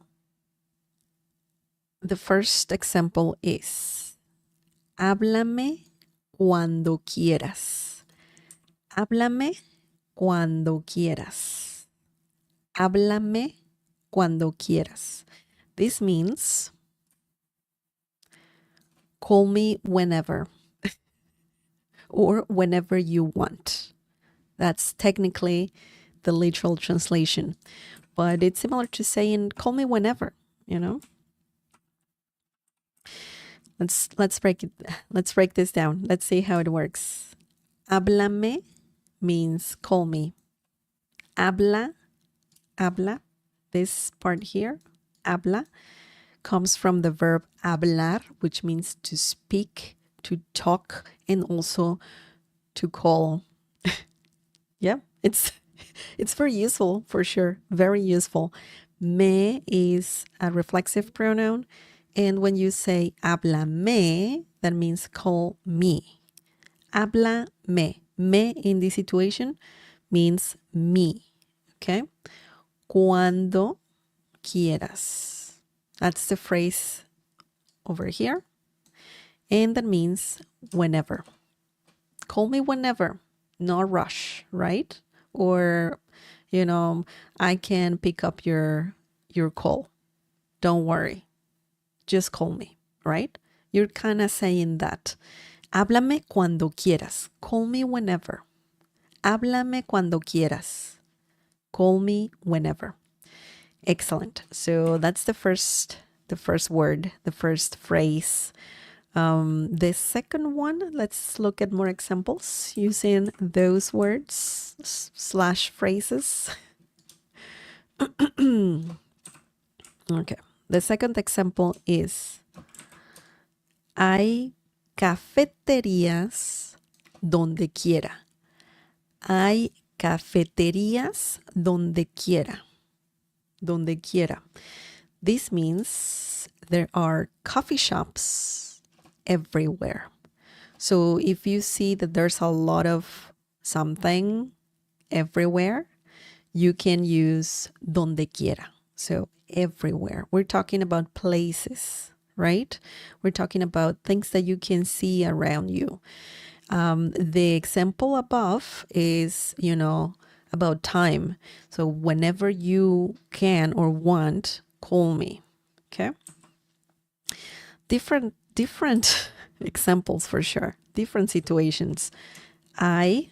S1: the first example is, háblame cuando quieras. Háblame cuando quieras. Háblame cuando quieras. This means call me whenever or whenever you want. That's technically the literal translation, but it's similar to saying call me whenever, you know? Let's break this down. Let's see how it works. Háblame means call me. Habla, this part here, habla, comes from the verb hablar, which means to speak, to talk, and also to call. Yeah, it's very useful for sure. Very useful. Me is a reflexive pronoun. And when you say háblame, that means call me. Háblame. Me in this situation means me. Okay? Cuando quieras. That's the phrase over here. And that means whenever. Call me whenever. No rush, right? Or, I can pick up your call. Don't worry. Just call me, right? You're kind of saying that. Háblame cuando quieras. Call me whenever. Háblame cuando quieras. Call me whenever. Excellent. So that's the first word, the first phrase. The second one, let's look at more examples using those words / phrases. Okay. The second example is, hay cafeterías donde quiera. Hay cafeterías donde quiera. Donde quiera. This means there are coffee shops everywhere. So if you see that there's a lot of something everywhere, you can use donde quiera. So everywhere. We're talking about places, right? We're talking about things that you can see around you. The example above is, about time. So whenever you can or want, call me. Okay? Different examples for sure. Different situations. I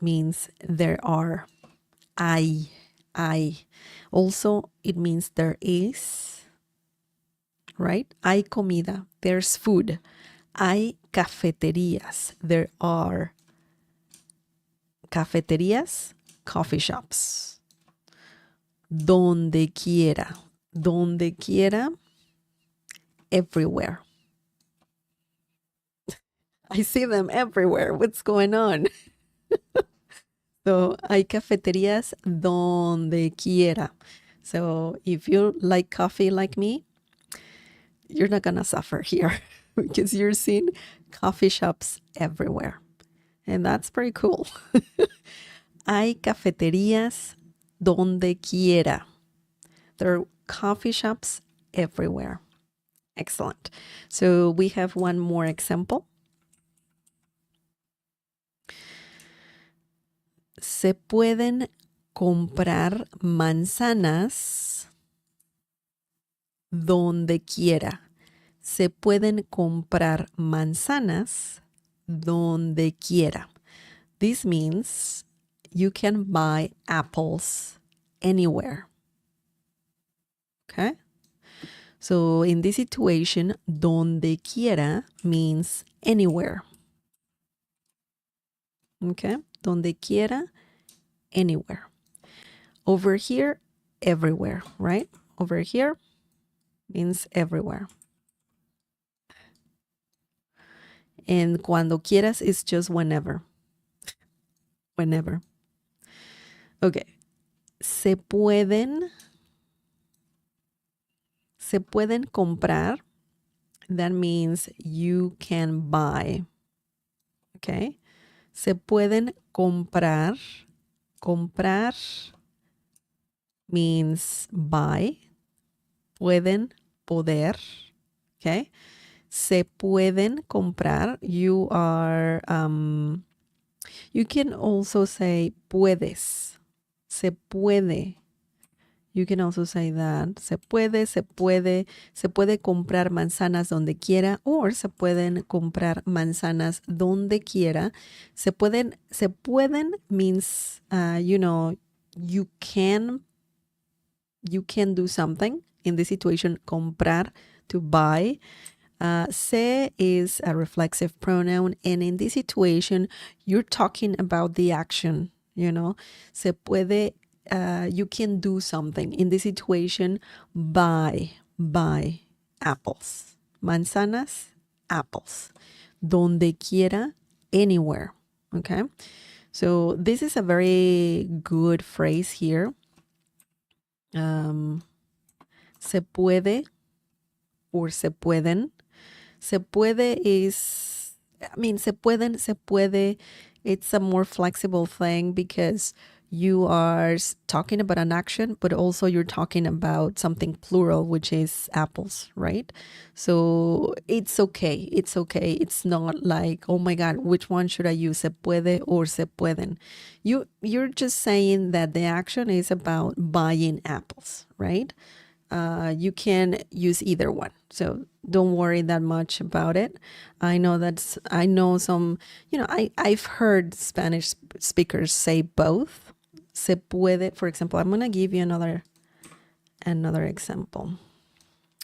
S1: means there are. I. Also, it means there is, right? Hay comida. There's food. Hay cafeterías. There are cafeterías, coffee shops. Donde quiera. Donde quiera, everywhere. I see them everywhere. What's going on? So, hay cafeterías donde quiera. So, if you like coffee like me, you're not going to suffer here because you're seeing coffee shops everywhere. And that's pretty cool. Hay cafeterías donde quiera. There are coffee shops everywhere. Excellent. So we have one more example. Se pueden comprar manzanas donde quiera. Se pueden comprar manzanas donde quiera. This means you can buy apples anywhere. Okay? So in this situation, donde quiera means anywhere. Okay? Donde quiera, anywhere. Over here, everywhere, right? Over here means everywhere. And cuando quieras is just whenever. Whenever. Okay. Se pueden comprar. That means you can buy. Okay. Se pueden comprar. Comprar means buy. Pueden, poder. Okay. Se pueden comprar. You are, you can also say puedes. Se puede. You can also say that. Se puede comprar manzanas donde quiera, or se pueden comprar manzanas donde quiera. Se pueden means, you can do something. In this situation, comprar, to buy. Se is a reflexive pronoun, and in this situation, you're talking about the action, Se puede, you can do something. In this situation, buy apples. Manzanas, apples. Donde quiera, anywhere. Okay? So this is a very good phrase here. Se puede or se pueden. Se puede is, I mean, se pueden, se puede. It's a more flexible thing because you are talking about an action, but also you're talking about something plural, which is apples, right? So it's okay. It's okay. It's not like, oh my God, which one should I use? Se puede or se pueden. You're just saying that the action is about buying apples, right? You can use either one. So don't worry that much about it. I know some, I've heard Spanish speakers say both. Se puede, for example, I'm going to give you another example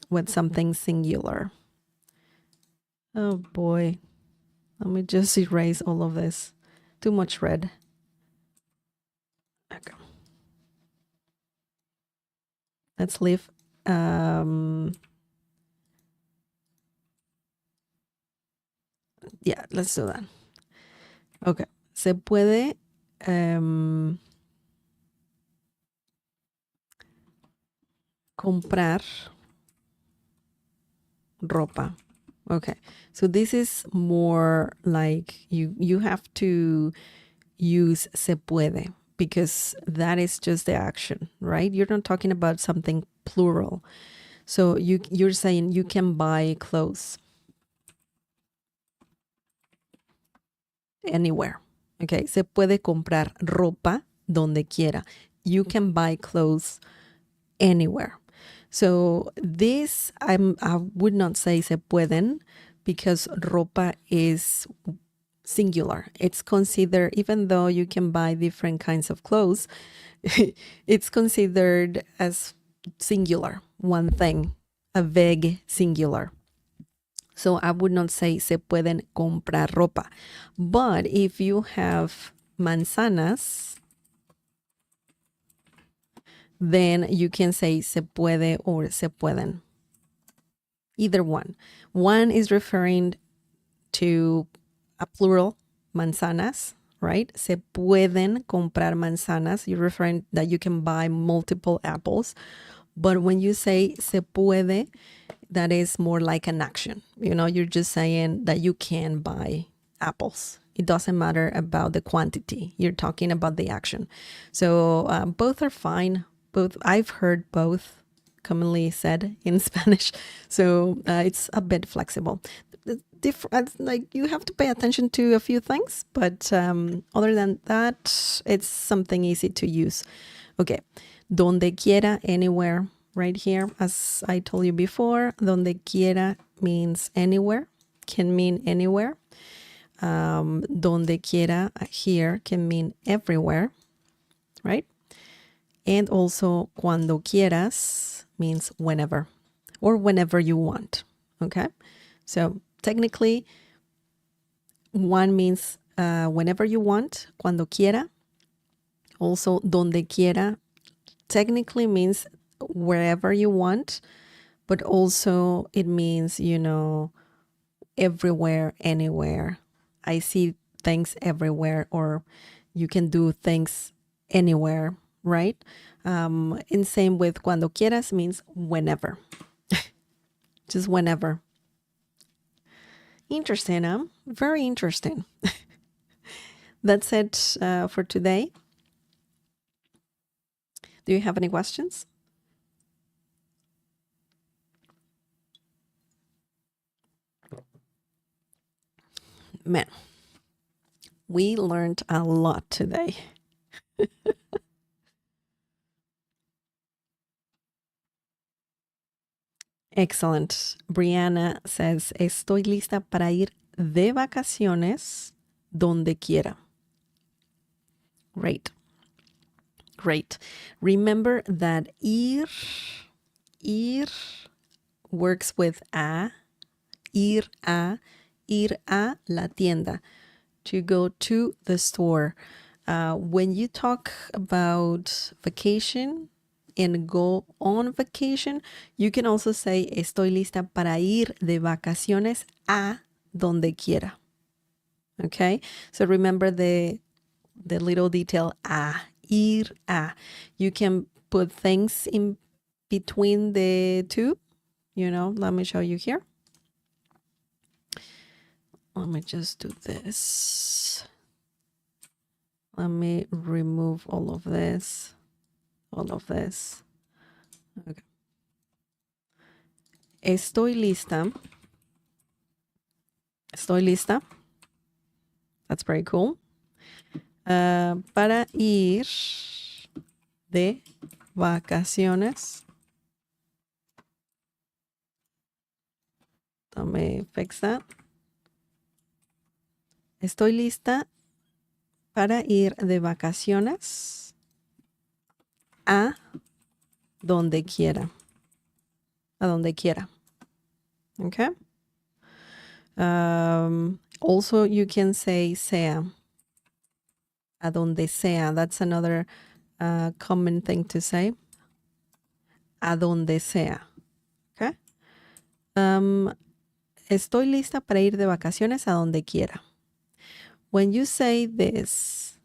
S1: with something singular. Oh boy. Let me just erase all of this. Too much red. Okay. Let's leave. Yeah, let's do that. Okay. Se puede comprar ropa. Okay. So this is more like you have to use se puede because that is just the action, right? You're not talking about something plural. So you're saying you can buy clothes anywhere. Okay. Se puede comprar ropa donde quiera. You can buy clothes anywhere. So this I would not say se pueden because ropa is singular. It's considered, even though you can buy different kinds of clothes, it's considered as singular, one thing, a vague singular. So I would not say se pueden comprar ropa. But if you have manzanas, then you can say se puede or se pueden. Either one. One is referring to a plural, manzanas, right? Se pueden comprar manzanas. You're referring that you can buy multiple apples. But when you say se puede, that is more like an action. You're just saying that you can buy apples. It doesn't matter about the quantity. You're talking about the action. So both are fine. Both, I've heard both commonly said in Spanish. So it's a bit flexible. Like you have to pay attention to a few things, but other than that, it's something easy to use. Okay, donde quiera, anywhere, right here. As I told you before, donde quiera means anywhere, can mean anywhere. Donde quiera here can mean everywhere, right? And also cuando quieras means whenever or whenever you want, okay? So technically, one means whenever you want, cuando quiera. Also, donde quiera technically means wherever you want, but also it means, everywhere, anywhere. I see things everywhere, or you can do things anywhere, right? And same with cuando quieras means whenever. Just whenever. Interesting, huh? Very interesting. That's it for today. Do you have any questions? Man, we learned a lot today. Excellent. Brianna says, estoy lista para ir de vacaciones donde quiera. Great. Great. Remember that ir works with ir a la tienda, to go to the store. When you talk about vacation and go on vacation, you can also say estoy lista para ir de vacaciones a donde quiera. Okay, so remember the the little detail ir a. You can put things in between the two. Let me show you here. Let me just do this. Let me remove all of this. Okay. Estoy lista. That's very cool. Para ir de vacaciones. Let me fix that. Estoy lista para ir de vacaciones a donde quiera. A donde quiera. Okay. Also, you can say sea. A donde sea. That's another common thing to say. A donde sea. Okay. Estoy lista para ir de vacaciones a donde quiera. When you say this,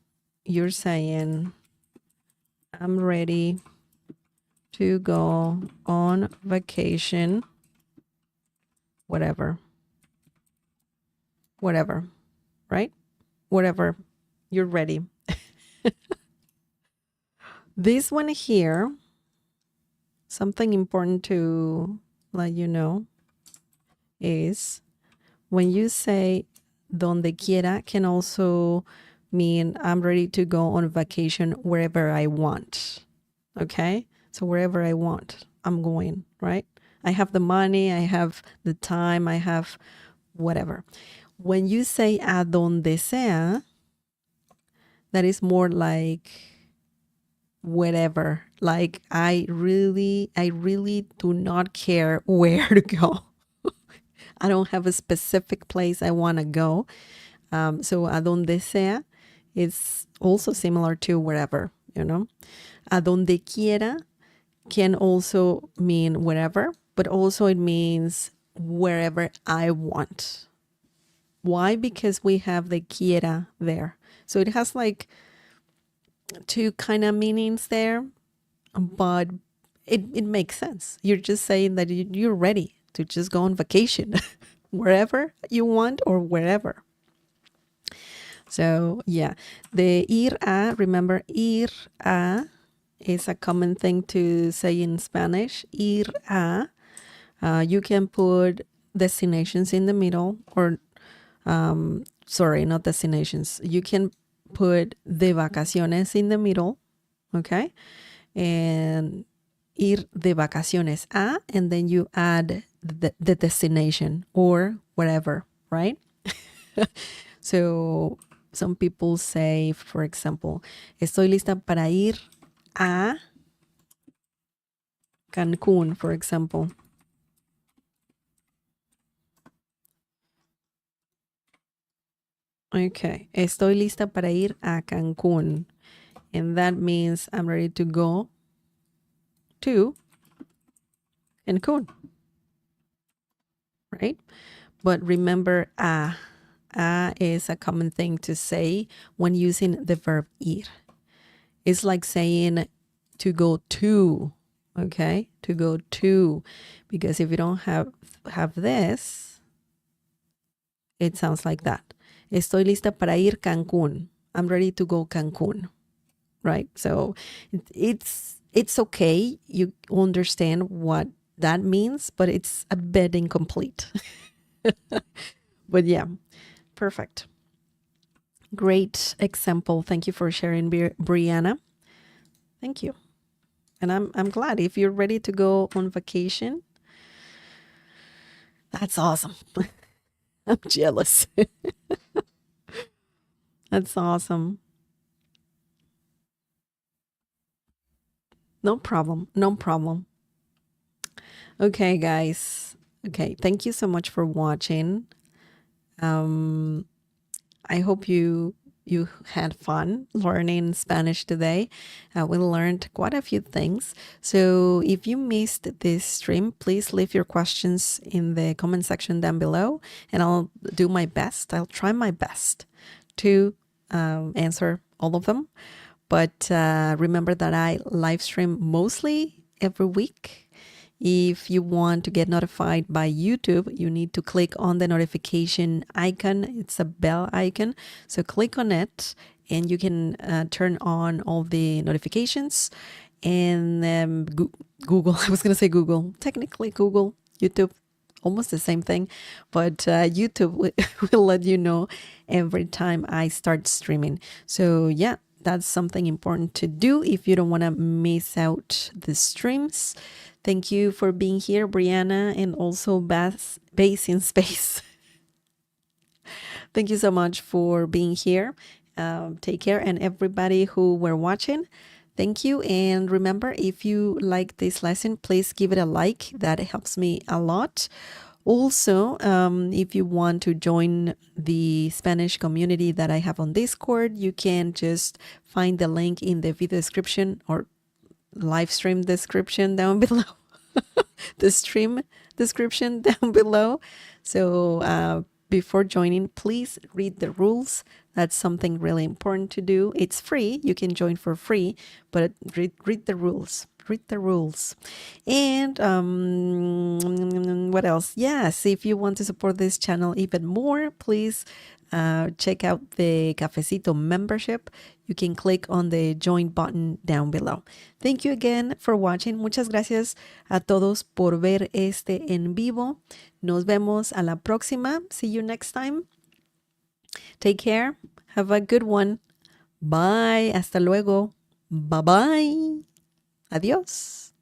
S1: you're saying, I'm ready to go on vacation, whatever, right? Whatever, you're ready. This one here, something important to let you know is when you say donde quiera can also mean I'm ready to go on vacation wherever I want. Okay? So wherever I want, I'm going, right? I have the money, I have the time, I have whatever. When you say a donde sea, that is more like whatever. Like I really do not care where to go. I don't have a specific place I want to go. So a donde sea is also similar to wherever, A donde quiera can also mean wherever, but also it means wherever I want. Why? Because we have the quiera there. So it has like two kind of meanings there, but it makes sense. You're just saying that you're ready to just go on vacation wherever you want or wherever. So yeah, the ir a, remember ir a is a common thing to say in Spanish. Ir a, you can put destinations in the middle or, sorry, not destinations. You can put de vacaciones in the middle, okay? And ir de vacaciones a, and then you add the destination or whatever, right? So some people say, for example, estoy lista para ir a Cancún, for example. Okay, estoy lista para ir a Cancún. And that means I'm ready to go to Cancún, right? But remember, a is a common thing to say when using the verb ir. It's like saying to go to, okay? To go to, because if you don't have this, it sounds like that. Estoy lista para ir Cancún. I'm ready to go Cancún, right? So it's okay. You understand what that means, but it's a bit incomplete. But yeah, perfect. Great example. Thank you for sharing, Brianna. Thank you. And I'm glad if you're ready to go on vacation. That's awesome. I'm jealous. That's awesome. No problem. No problem. Okay, guys. Okay, thank you so much for watching. I hope you had fun learning Spanish today. We learned quite a few things. So if you missed this stream, please leave your questions in the comment section down below, and I'll do my best. I'll try my best to answer all of them. But remember that I live stream mostly every week. If you want to get notified by YouTube, you need to click on the notification icon. It's a bell icon. So click on it and you can turn on all the notifications. And Google, I was going to say Google, technically Google, YouTube, almost the same thing, but YouTube will let you know every time I start streaming. So yeah, that's something important to do if you don't want to miss out the streams. Thank you for being here, Brianna, and also Base in Space. Thank you so much for being here. Take care, and everybody who were watching, thank you. And remember, if you like this lesson, please give it a like. That helps me a lot. Also, if you want to join the Spanish community that I have on Discord, you can just find the link in the video description or live stream description down below. The stream description down below. So before joining, please read the rules. That's something really important to do. It's free. You can join for free, but read the rules. Read the rules. And what else? Yes, if you want to support this channel even more, please check out the Cafecito membership. You can click on the join button down below. Thank you again for watching. Muchas gracias a todos por ver este en vivo. Nos vemos a la próxima. See you next time. Take care. Have a good one. Bye. Hasta luego. Bye bye. Adiós.